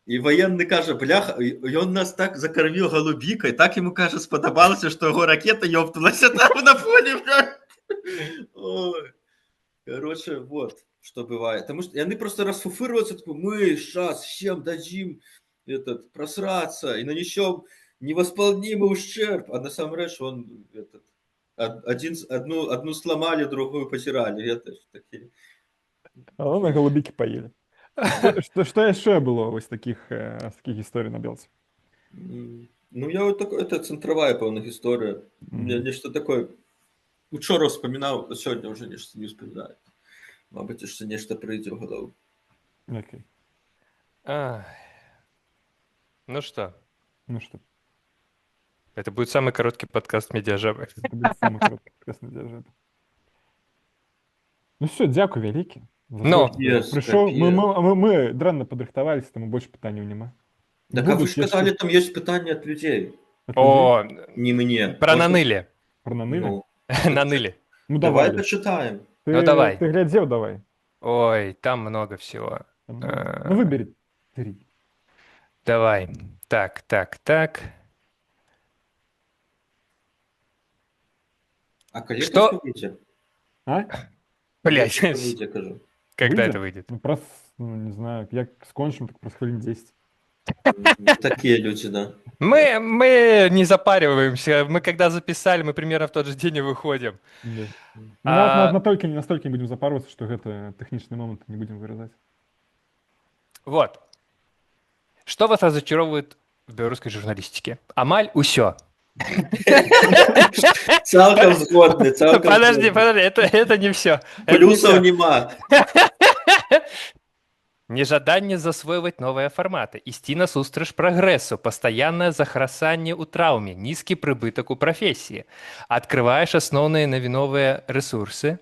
И военный каже, бляха, и он нас так закормил голубикой, так ему, каже, сподобалось, что его ракета ёбнулась там на фоне. Ой. Короче, вот, что бывает. Потому что они просто расфуфыриваются, типа, мы сейчас всем дадим просраться и нанесем невосполнимый ущерб. А на самом деле он одну сломали, другую потеряли. Это ж такие. А на голубики поели. Что еще было из таких историй на Белце? Ну, я вот такой, это центровая, певна история. Я нечто такое учора вспоминал, а сегодня уже нечто не вспоминаю. Мабуть, ще нечто прийде в голову. Окей. Ай. Ну что, Ну что, это будет самый короткий подкаст Медиажаби. это будет самый короткий подкаст на державе. Ну все, дякую великі. Ну. Прийшов. Ми дренно подрихтувалися, тому більше питань нема. Так, а вы Будуть же сказали, там есть питания от людей. от людей? О, Не мне. про наныли. Про наныли? Ну, Наныли. Ну давай давай. почитаем. Ну, давай. Ты глядел, давай. Ой, там много всего. Ну выбери 3. Давай. Так. А коли Что? это выйдет? А? Блять, Коли это выйдет, кажу. когда Выйдет? это выйдет? Ну просто, ну не знаю, як скончим, так просто хвилин 10. Такие люди, да. Мы не запариваемся. Мы когда записали, мы примерно в тот же день и выходим. Да. А- Настолько не будем запарываться, что это техничный момент не будем выразать. Вот. Что вас разочаровывает в белорусской журналистике? Амаль усё. Цалком згодны, цалком Подожди, згодны. это не все. Плюсов нема. Нежаданне засвойваць новыя фарматы, ісці насустрач прагрэсу, пастаяннае захрасанне ў траўме, нізкі прыбытак у прафесіі. Адкрываеш асноўныя навіновыя рэсурсы,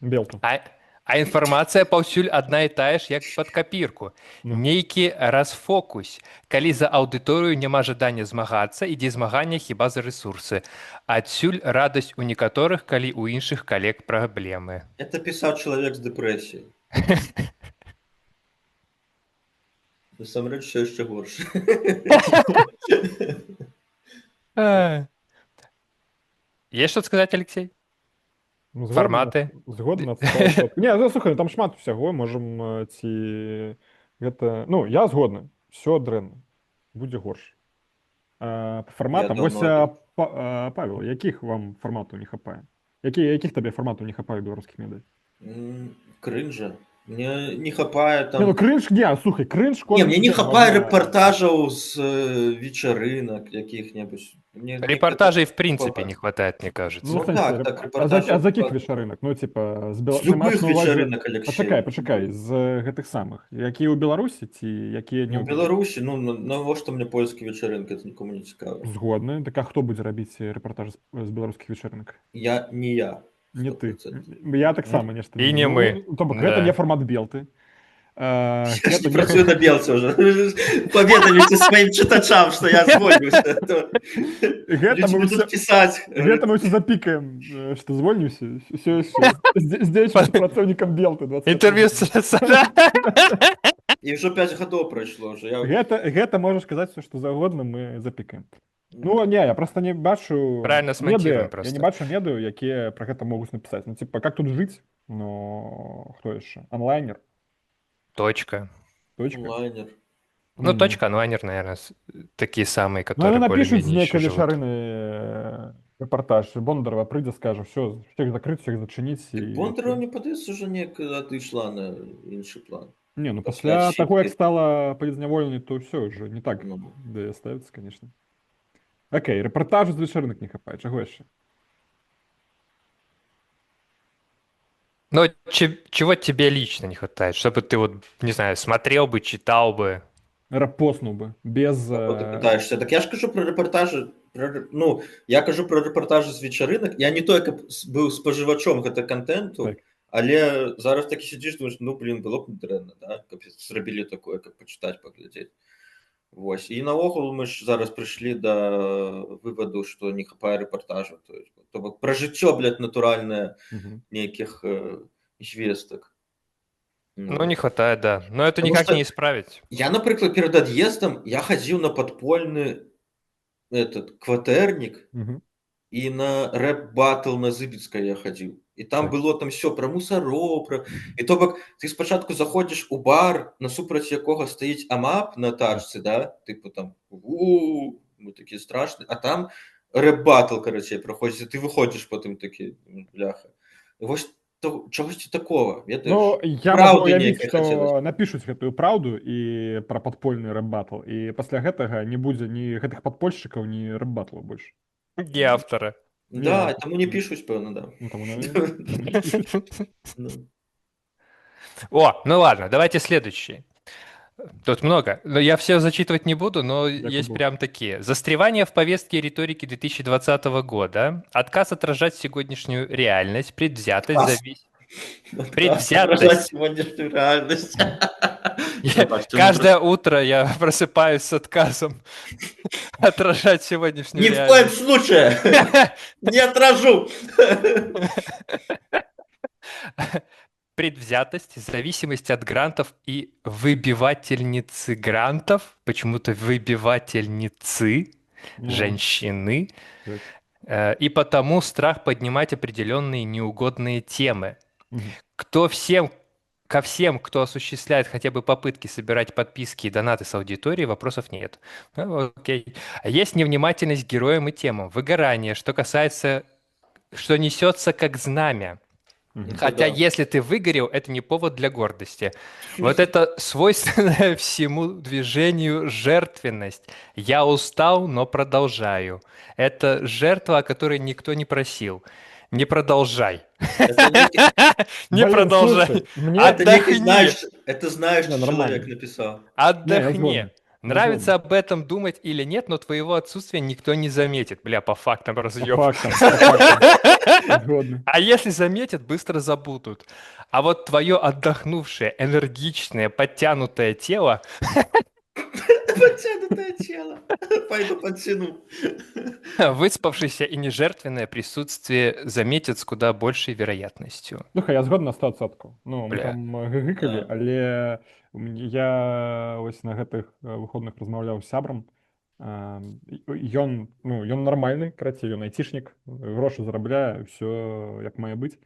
Белка. а інфармацыя паўсюль адна і тая ж, як пад капірку. Нейкі расфокусь. Калі за аўдыторыю няма жадання змагацца, ідзе змагання хіба за рэсурсы. Адсюль радасць у некаторых, калі ў іншых калег праблемы. Это писал человек с депрессией. Насамрэч, все еще горше. Есть что сказать, Алексей? Ну, Фарматы? Згодна. Не, ну, слухай, там шмат усяго, можам ці гэта... Ну, я згодны. Все дрэнна. Будзе горш. Па фарматам, Я вось думаю. Павел, якіх вам фарматаў не хапае? Якіх табе фарматаў не хапае беларускіх медый? Кринжа. Мне не хапае там... Не, ну кринж, не, слухай, кринж... Не, мне не кожен хапае день рэпартажаў з вечарынак якіх-небудзь. Репортажей в принципе не хватает, мне кажется. Ну, в сэнсе, так, а репортажы з якіх так. вечарынак? Ну, типа, з З любых вечарынак, Алексей. Пачакай, з гэтых самых. Якія ў Беларусі ці якія не Ну, в Беларусі, ну, навошта мне польскія вечарынкі, это нікому не цікава. Згодны. Так а хто будзе рабіць рэпартаж з беларускіх вечарынак? Не я. Не ты. 100%. Я таксама нешта. І не мы. То бок, Да. гэта не фармат белты. Я ж не працую на белце уже. Паведаміце сваім чытачам, што я звольнюся. Гэта Людзі мы будуць ўсё... пісаць. Гэта мы ўсё запікаем, што звольнюся. Все з дзейчым працоўнікам белты. 20. Интервью І ўжо 5 гадоў прайшло ўжо. Гэта можа сказаць все, што заўгодна мы запікаем. Ну не, я просто не бачу Правильно смонтируем медыа, просто. я не бачу медыа, якія про гэта могуць напісаць. Ну типа, как тут жыць? Ну хто яшчэ? Онлайнер? Точка. Точка? Онлайнер. Ну, точка, онлайнер, наверное, такие самые, Ну они которые напишуць з более-менее нейкай еще живут. вечарыны рэпартаж. Бондарова прыйдзе, скажа, все, всех закрыть, всех зачыніць. Бондарова, мне падаецца, уже неяк адышла на іншы план. Не, ну Пасля пасля таго, як ачіпкі. стала палізняволенай, то ўсё ўжо не так Ну, да ставіцца, конечно. Окей, рэпартажу з вечарынак не хапае, чаго яшчэ? Но чего тебе лично не хватает? Чтобы ты вот, не знаю, смотрел бы, читал бы. Рапоснуў бы без або ти питаєшся. Так я ж кажу про репортажі. Ну, я кажу про репортажі з вечаринок. Я не той, як був споживачом гэтага контенту, Так. але зараз таки сидиш, думаєш, ну, блін, було б дрэнна, да? Каб зрабілі такое, каб почитати, паглядзець. Вось. І наогул мы ж зараз прыйшлі да вываду, што не хапае рэпартажу. То бок пра жыццё, блядь, натуральнае Мгм. нейкіх звестак. Ну, не хватает, да. Но это Потому никак что- не исправить. Я, напрыклад, перад ад'ездам я хадзіў на падпольны кватэрнік Мгм. і на рэп-батл на Зыбіцкай я хадзіў. І там Так. было там все пра мусароў, пра... І то бок ты спачатку заходзіш у бар, насупраць якога стаіць амап на тачцы, да? Тыпу там мы такі страшны, а там рэп-батл, карацей, праходзіць, і ты выходзіш потым такі, бляха. І вось чагосьці такого, ведаеш? Ну, я Праўды могу уявіць, нейкай што хацелася. напішуць гэтую праўду і пра падпольны рэп-батл, і пасля гэтага не будзе ні гэтых падпольшчыкаў, ні рэп-батлаў больш. Не автора. Да, Не. таму не пішуць, пэўна, да. Ну, таму, наверное, Ну. О, ну ладно, давайте следующий. Тут много. Но я все зачитывать не буду, но Як есть і прям такие. Застревание в повестке и риторике 2020 года, отказ отражать сегодняшнюю реальность, предвзятость, Отказ. Предвзятость. Отражать сегодняшнюю реальность. Забавьте, ну, Каждое утро я просыпаюсь с отказом отражать сегодняшнюю Ни в коем реальность. случае не отражу. Предвзятость, зависимость от грантов и выбивательницы грантов, почему-то выбивательницы, Ну, женщины, так. и потому страх поднимать определенные неугодные темы. Мгм. Ко всем, кто осуществляет хотя бы попытки собирать подписки и донаты с аудитории, вопросов нет. Ну, окей. Есть невнимательность к героям и темам, выгорание, что несется как знамя. Мгм. Хотя, да. если ты выгорел, это не повод для гордости. Вот это свойственная всему движению жертвенность. Я устал, но продолжаю. Это жертва, о которой никто не просил. Не продолжай. Это некий- Не Блин, продолжай. слушай, мне... А это некий, Отдохни. знаешь, Не, что нормально. человек написал. Не, я Отдохни. згоден. Нравится об этом думать или нет, но твоего отсутствия никто не заметит. Бля, по фактам По разъеб. фактам, по фактам. Згодны. А если заметят, быстро забудут. А вот твое отдохнувшее, энергичное, подтянутое тело Подтянутое тело. Пойду подтяну. выспавшееся и не жертвенное присутствие заметят с куда большей вероятностью. Слухай, я згоден на 100%. Ну, мы Бля. там гыгыкалі, Да. але я вось на гэтых выходных размаўляў з сябрам. Ён нармальны, карацей, ён айцішнік, грошы зарабляе, ўсё як мае быць.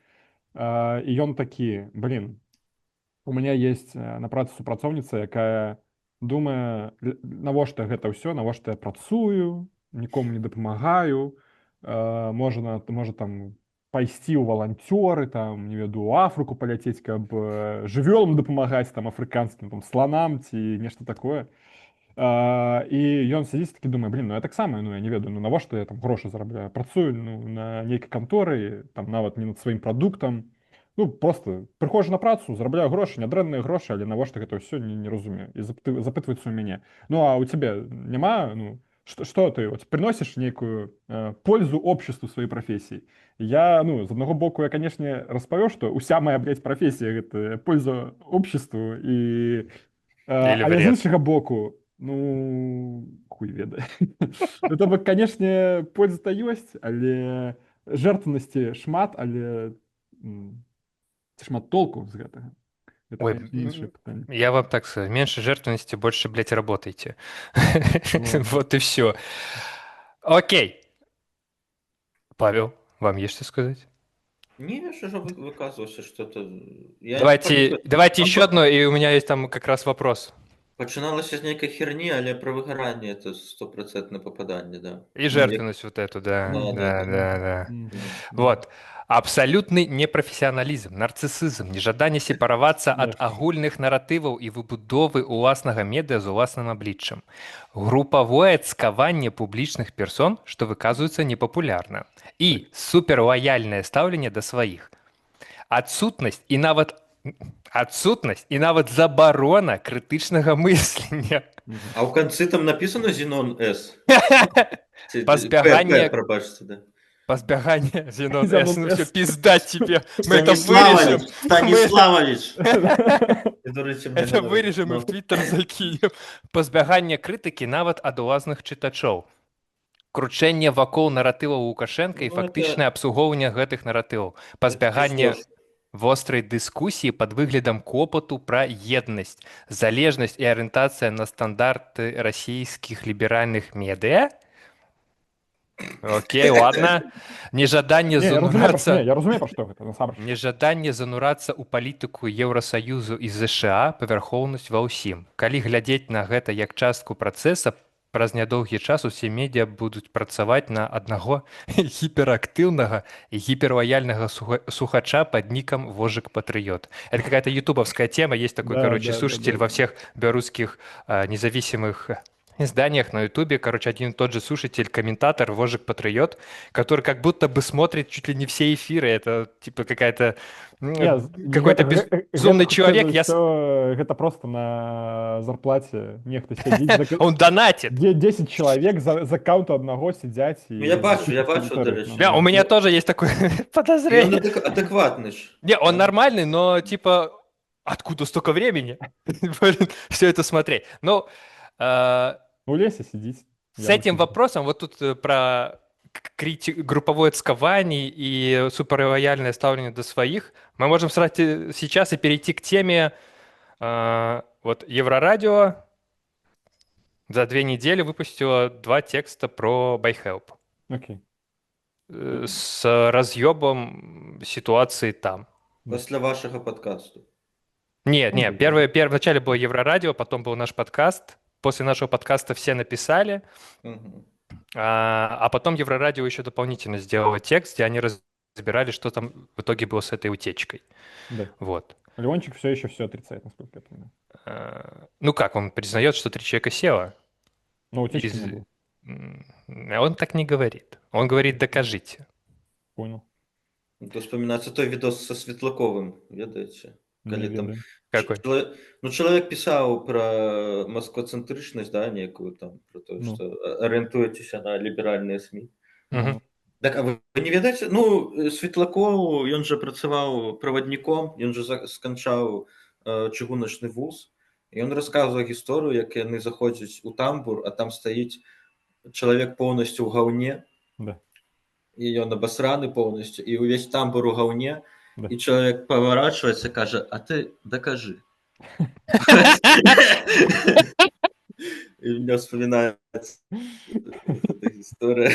І ён такі, блин, у меня есть на працы супрацоўніца, якая думае, навошта гэта ўсё, навошта я працую, нікому не дапамагаю, можа там пайсці ў валанцёры, там, не ведаю, у Афрыку паляцець, каб жывёлам дапамагаць, там, афрыканскім, там, сланам ці нешта такое. І ён сядзіць такі думае, блин, ну я таксама, ну я не ведаю, ну навошта я там грошы зарабляю, працую на нейкай канторы, там нават не над сваім прадуктам, ну просто прыходжу на працу, зарабляю грошы, нядрэнныя грошы, але навошта гэта ўсё не разумею, і запытваецца ў мяне, ну а у цябе няма, ну что ты вот приносишь некую пользу обществу своей профессии? Я, ну, з аднаго боку, я, конечно, распавёў, што уся моя, блядь, профессия гэта польза обществу, і але вред. з іншага боку, ну, хуй ведае. Ну, то бок, канешне, польза-то ёсць, але жертвеннасці шмат, але ці шмат толку з гэтага. Это, Ой, конечно, іншае пытанне. Я вам так скажу, меньше жертвенности, больше, блядь, работайте. Вот. Вот и все. Окей. Павел, вам есть что сказать? Не, что же выказывался что-то. Я Давайте не еще одно, и у меня есть там как раз вопрос. Пачыналася з нейкай херні, але пра выгаранне это 100% попаданне, да. И жертвенность вот эту, да. Да, Да, да, да, да. Мгм. Вот. Абсалютны непрафесіяналізм, нарцысызм, нежаданне сепаравацца ад Да. агульных наратываў і выбудовы ўласнага медыа з уласным абліччам. Групавое цкаванне публічных персон, што выказваюцца непапулярна. І суперлаяльнае стаўленне да сваіх. Адсутнасць і нават забарона крытычнага мыслення. А ў канцы там напісана Зенон С. Пазбяганне Прабачце, да. Позбягание Зенон Зенон С. Ну все, С. пизда тебе. Мы это вырежем. Станіславович! Это вырежем и в Твиттер закинем. Пазбягание крытыкі нават ад уласных чытачоў. Кручэнне вакол наратываў Лукашенко і Ну, фактычнае абслугоўванне гэтых наратываў. Пазбяганне вострай дыскусіі пад выглядам клопату пра еднасць, залежнасць і арыентацыя на стандарты расійскіх ліберальных медыа. Окей, ладно. Нежаданне занурацца... Я разумею, пра што гэта, насамрэч. Нежаданне занурацца ў палітыку Еўрасаюзу і ЗША павярхоўнасць ва ўсім. Калі глядзець на гэта як частку працэса, праз нядоўгі час усе медыа будуць працаваць на аднаго гіперактыўнага і гіперлаяльнага слухача пад нікам Вожык Патрыёт. Это какая-то ютубовская тема, есть такой, слушатель во всех белорусских независимых изданиях на ютубе, один и тот же слушатель, комментатор, Вожик Патриот, который как будто бы смотрит чуть ли не все эфиры. Это типа какая-то какой-то безумный человек. Это просто на зарплате нехто сидит. Он донатит. 10 человек за аккаунта одного сидят. Я бачу, у меня тоже есть такое подозрение. Он адекватный. Не, он нормальный, но типа откуда столько времени все это смотреть? Ну, у Леся сидит. С этим вопросом, вот тут про групповое цкавание и суперлояльное ставление до своих, мы можем сразу сейчас и перейти к теме вот Еврорадио за 2 недели выпустило 2 текста про BuyHelp. Okay. С разъебом ситуации там. После вашего подкаста. Нет, вначале было Еврорадио, потом был наш подкаст. После нашего подкаста все написали, а потом Еврорадио еще дополнительно сделало текст, где они разбирали, что там в итоге было с этой утечкой. Да. Вот. Леончик все еще все отрицает, насколько я понимаю. Ну как, он признает, что 3 человека село? Но утечки не было. Он так не говорит. Он говорит, докажите. Понял. То вспоминается той видос со Светлаковым, ведаете? Какой? Человек писал про москвоцентричность, да, некую там, про то, что ориентуетесь на либеральные СМИ. Так, а вы не ведаете? Ну, Светлаков, он же працаваў проводником, он же сканчаў чыгуначны вуз, и он рассказывал историю, як яны заходят у тамбур, а там стоит человек полностью в гаўне, да. И он обосраны полностью, и весь тамбур у гаўне, да. И человек поворачивается и кажет, а ты докажи. И у меня вспоминается эта история.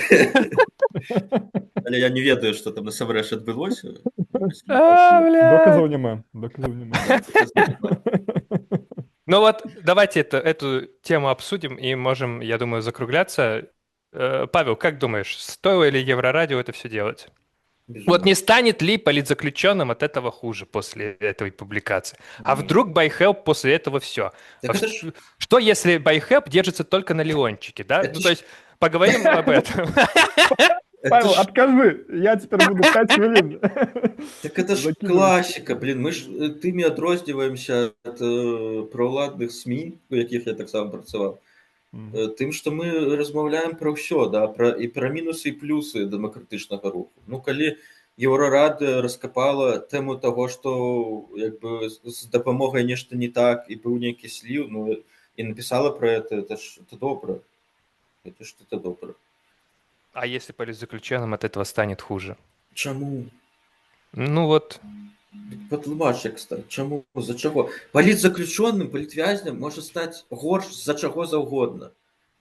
Але я не ведаю, что там насамрэч адбылося. Доказаў няма. Ну вот, давайте эту тему обсудим и можем, я думаю, закругляться. Павел, как думаешь, стоило ли Еврорадио это все делать? Безумно. Вот не станет ли политзаключенным от этого хуже после этой публикации? А вдруг BuyHelp после этого все? Что если BuyHelp держится только на Леончике, да? Ну, то есть поговорим об этом. Павел, откажи, я теперь буду 5 хвилин. Так это ж классика, блин, мы ж тымі адрозніваемся от праўладных СМІ, у якіх я так само працаваў. Тым, што мы размаўляем пра ўсё, да, і пра мінусы і плюсы дэмакратычнага руху. Ну, калі Еўрарада раскапала тэму таго, што як бы з дапамогай нешта не так, і быў нейкі сліў, ну, і напісала пра это ж это добра. Это ж это добра. А если политзаключенным от этого станет хуже? Чаму? Ну вот... Патлумач, як стаць. Чаму? За чаго? Палітзаключоным, палітвязням можа стаць горш за чаго заўгодна.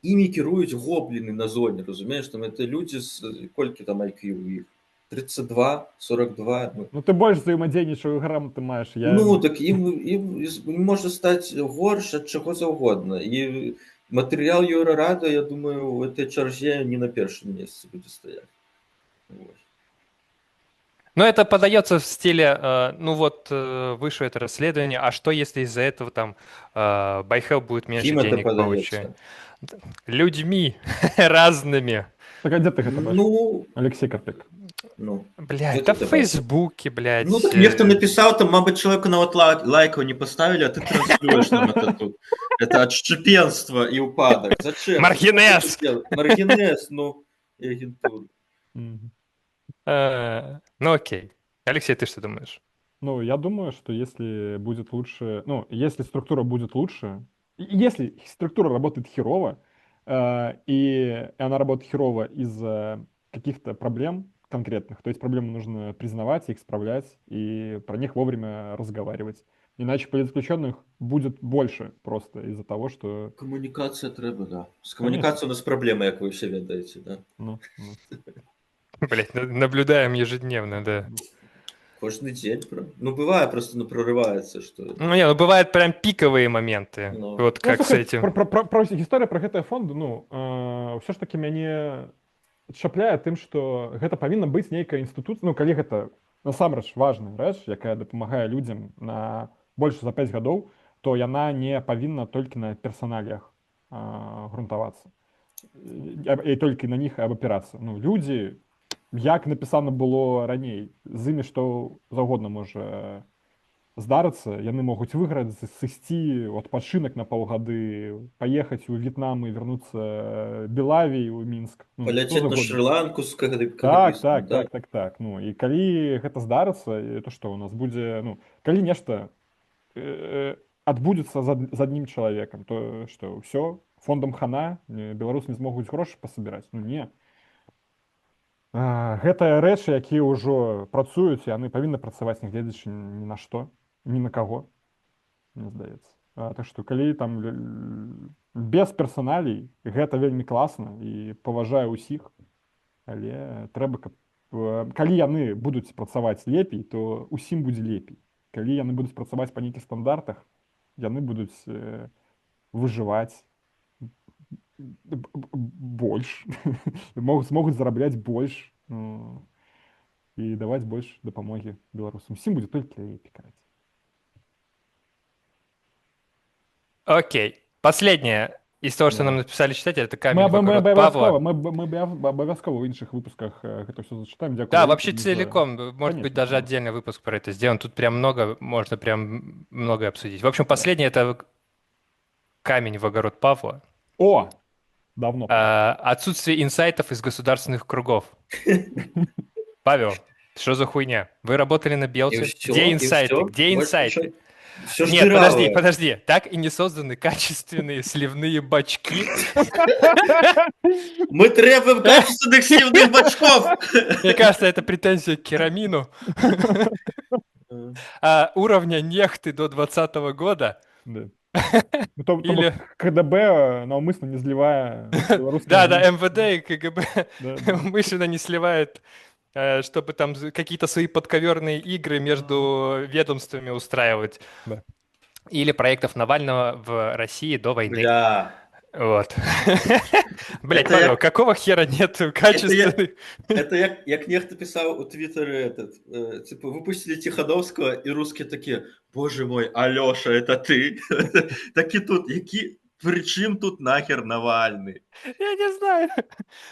Імі кіруюць гобліны на зоне, разумееш? Там это людзі з колькі там IQ у іх. 32, 42. Ну, ты больш взаемадзейнічаю грамоты маеш. Ну, так ім можа стаць горш ад чаго заўгодна. І матэрыял Еўрарада, я думаю, у этой чарзе не на першым месцы будзе стаяць. Вось. Но это подается в стиле, ну вот, вышло это расследование, а что если из-за этого там Байхел будет меньше Кім это денег получать? падаецца? Людьми разными. Так, а дзе ты гэта бачыш? Ну, Алексей Карпик. ну. Блядь, Где да ты в это Фейсбуке, блядь. Ну, так нехто написал, там, мабуть, человеку нават лайков не поставили, а ты транслируешь нам это тут. Это отщепенство и упадок. Зачем? Маргинез! Маргинез, ну, и агентура. Мгм. Ну окей. Алексей, ты что думаешь? Ну, я думаю, что если будет лучше, ну, если структура будет лучше, если структура работает херово, и она работает херово из-за каких-то проблем конкретных, то есть проблемы нужно признавать, их исправлять и про них вовремя разговаривать. Иначе политзаключенных будет больше просто из-за того, что... Коммуникация треба, да. С Конечно. коммуникацией у нас проблемы, как вы все ведаете, да. Ну. Блядь, наблюдаем ежедневно, да. Кожный день, ну, бывает просто, ну, прорывается, что... Ну, не, ну бывают прям пиковые моменты. Ну. Вот как с этим. Про гісторыя про гэтыя фонды, ну, ўсё ж таки мяне чапляе тым, што гэта павінна быць нейкая інстытуцыя, ну, калі гэта насамрэч важная рэч, якая дапамагае людзям на больш за 5 гадоў, то яна не павінна толькі на персаналіях грунтавацца. І толькі на них абапірацца. Ну, людзі, як напісана было раней, з імі што заўгодна можа здарыцца, яны могуць выйграць, сысці у адпачынак на паўгады, паехаць у В'етнам і вярнуцца Белавій у Мінск. Ну, Паляцець на Шры-Ланку з так. Ну, і калі гэта здарыцца, то што у нас будзе, ну, калі нешта адбудзецца з адным чалавекам, то што ўсё, фондам хана, беларусы не змогуць грошы пасабіраць. Ну, не. Гэтыя рэчы, якія ўжо працуюць, яны павінны працаваць, нягледзячы ні на што, ні на каго, мне здаецца. Так што калі там без персаналей, гэта вельмі класна і паважаю ўсіх, але трэба, каб калі яны будуць працаваць лепей, то усім будзе лепей. Калі яны будуць працаваць па нейкіх стандартах, яны будуць выжываць больш, змогуць зарабляць больш, ну, і даваць больш дапамогі беларусам. Усім будзе толькі лепей, караць. Окей. Последнее из того, что нам написали читатели, это камень Мы вокруг Павла. абавязкова ў іншых выпусках гэта ўсё зачытаем. Дзякую. Да, вообще за- целиком. Может Конечно, быть, даже да. отдельный выпуск про это сделан. Тут прям много, можно прям многое обсудить. В общем, последнее это камень в огород Павла. О! Давно. Отсутствие инсайтов из государственных кругов. Павел, что за хуйня? Вы работали на Белте? Где инсайты? Где инсайты? Все Нет, подожди. Так и не созданы качественные сливные бачки. Мы требуем качественных сливных бачков. Мне кажется, это претензия к Керамину. Уровня нехты до 2020 года. Да. Ну, то Или- КДБ навмысно не зливая белорусские Да, языки. МВД и КГБ Да. умышленно не сливает, чтобы там какие-то свои подковерные игры между ведомствами устраивать. Да. Или проектов Навального в России до войны. Бля. Вот. Блять, Это Павел, я- какого хера нет качественных? Это як нехто писал у Твиттере типа, выпустили Тихановского, и русские такие, боже мой, Алёша, это ты? Так и тут, причем тут нахер Навальный? Я не знаю.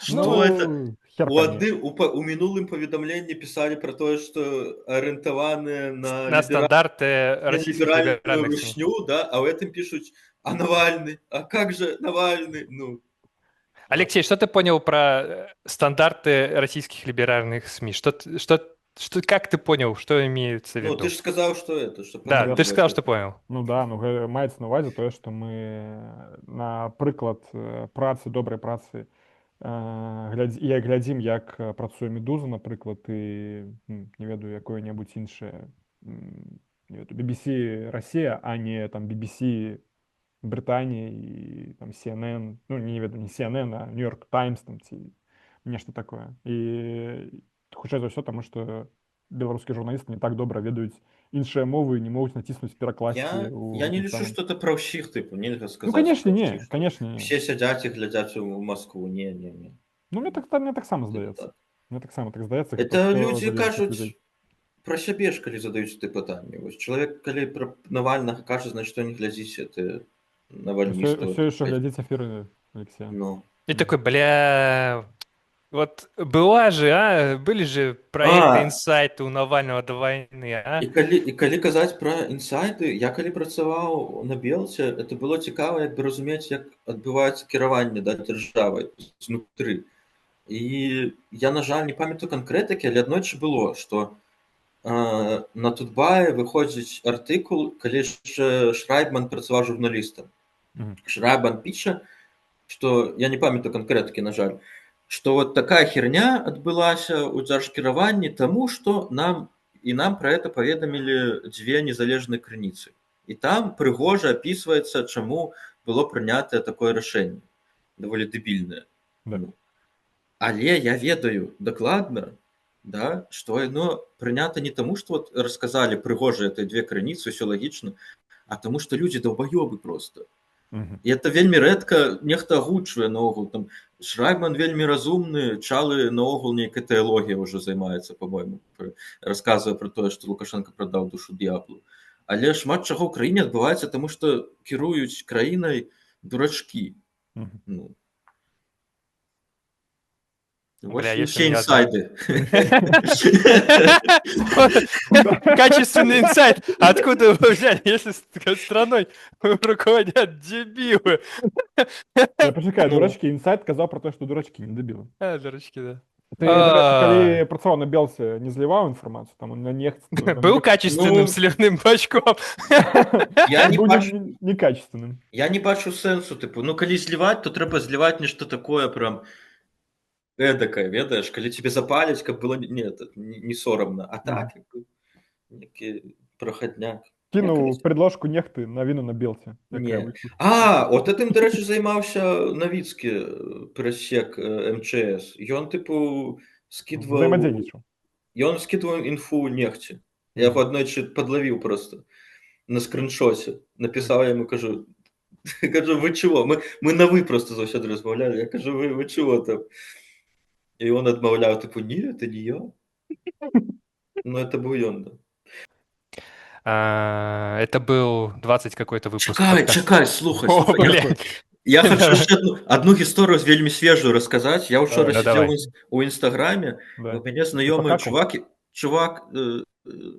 Что Ну, это? хер пойми. У минулым поведомлении писали про то, что ориентованы На стандарты российских либеральную либеральных СМИ. русню, да, а в этом пишут, а Навальный, а как же Навальный? Ну, Алексей, что ты понял про стандарты российских либеральных СМИ? Как ты понял, что имеется в ну, виду? ты же сказал, что это, что Да, понятно ты же сказал, это. что понял. Ну да, ну маецца на ўвазе тое, што мы, напрыклад, працы, добрай працы, глядзім, як працуе Медуза, напрыклад, і не ведаю, якое-небудзь іншае, не ведаю, BBC Россия, а не там BBC Брытанія і там CNN, ну не ведаю, не CNN, а New York Times там ці нешта такое. І хутчэй за ўсё, таму што беларускія журналісты не так добра ведаюць іншыя мовы і не могуць націснуць перакласці Я не лічу, што это пра ўсіх, тыпу, нельга сказаць. Ну, канешне, пра не, ўсіх, што канешне, не. Все сядзяць і глядзяць у Маскву. Не. Ну, мне таксама Тыпу здаецца. так. Мне таксама так здаецца. Это людзі кажуць пра сябе ж, калі задаюць ты пытанні. Вось чалавек, калі пра Навальнага кажа, значит, што не глядзіце, ты навальністаў. Все еще глядзіць эфіры Алексея. Ну. И такой, бля... Вот были же проекты, инсайты у Навального до войны, а? І калі казаць пра інсайты, я калі працаваў на Белце, это было цікава, як бы разумець, як адбываецца кіраванне дзяржавай знутры. І я, на жаль, не памятаю канкрэтыкі, але аднойчы было, што на Тутбае выходзіць артыкул, калі Шрайбман працаваў журналістам. Шрайбман піша, што, я не памятаю канкрэтыкі, на жаль, што вот такая херня адбылася ў дзяржкіраванні, таму што нам пра гэта паведамілі дзве незалежныя крыніцы. І там прыгожа апісваецца, чаму было прынятае такое рашэнне. Даволі дэбільнае. Да. Але я ведаю дакладна, да, што яно прынята не таму, што вот расказалі прыгожа гэтыя дзве крыніцы, усё лагічна, а таму што людзі даўбаёбы проста. І это вельмі рэдка нехта агучвае наогул. Там Шрайбман вельмі разумны, Чалы наогул нейкай тэалогія ўжо займаецца, па-мойму, расказвае пра тое, што Лукашенко прадаў душу д'яблу. Але шмат чаго ў краіне адбываецца, таму што кіруюць краінай дурачкі. Ну. Бля, Вот все инсайды. Качественный инсайт. Откуда его взяли, если страной руководят дебилы? Пачакай, дурачкі, інсайт казаў пра тое, што дурачкі, не дэбілы. Дурачки, да. Ты, калі працаваў на Белце, не зліваў інфармацыю? Там на Был качественным сливным бачком. Я не бачу... некачественным. Я не бачу сэнсу, тыпу, ну калі зліваць, то трэба зліваць нешта такое прям эдакае, ведаеш, калі тебе запаліць, каб было не сорамна. А так, некі прахадняк. Кінуў предложку нехты на віну на Белце. Вот этим, до речі, займаўся Навіцкі, прасек МЧС. Ён, тыпу, взаимодейнічаў. Ён скидваў інфу нехці. Я яго аднойчы падлавіў просто на скриншоце. Напісаў яму, кажу, вы чего? Мы на вы просто заўсёды размаўлялі. Я кажу, вы чего там? И он адмаўляў, тыпу, не, это не я. Ну, это был ён, да. Это был 20 какой-то выпуск. Чакай, слухай. Я хочу одну гісторыю вельмі свежую расказаць. Я учора сидзеў у Інстаграме, у мяне знаёмы чувак,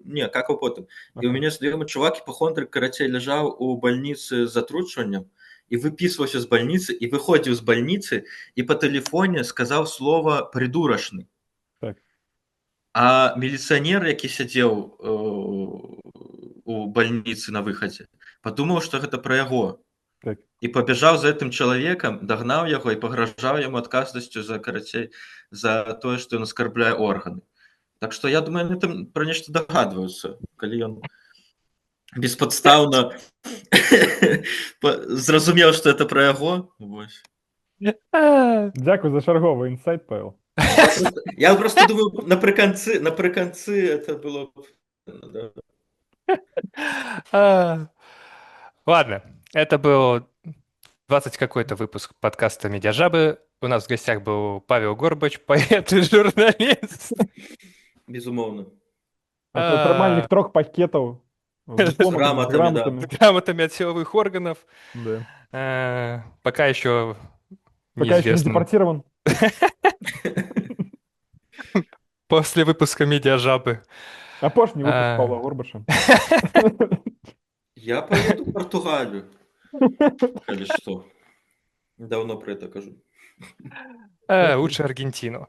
не, какаў потым. І у мяне знаёмы чувак іпахондрык, карацей, ляжаў у бальніцы з атручваннем і выпісваўся з бальніцы, і выходзіў з бальніцы, і па тэлефоне сказаў слова «придурашны». А міліцыянер, які сядзеў у бальніцы на выхадзе, падумаў, што гэта пра яго. І пабяжаў за гэтым чалавекам, дагнаў яго і пагражаў яму адказнасцю за, карацей, за тое, што ён аскарбляе органы. Так што, я думаю, яны там пра нешта дагадваюцца, калі ён беспадстаўна зразумеў, што это пра яго. Дзякуй за чарговы інсайт, Павел. Я просто думаю, напрыканцы это было... Ладно, это был 20 какой-то выпуск подкаста «Медиажабы». У нас в гостях был Павел Горбач, поэт и журналист. Безумоўно. Нормальных 3 пакетаў. С грамотами от силовых органов. Пока еще не депортирован. После выпуска «Медиажабы». Апошні выпуск Павла Горбача. Я поеду в Португалию. Или что? Давно про это кажу. Лучше Аргентину.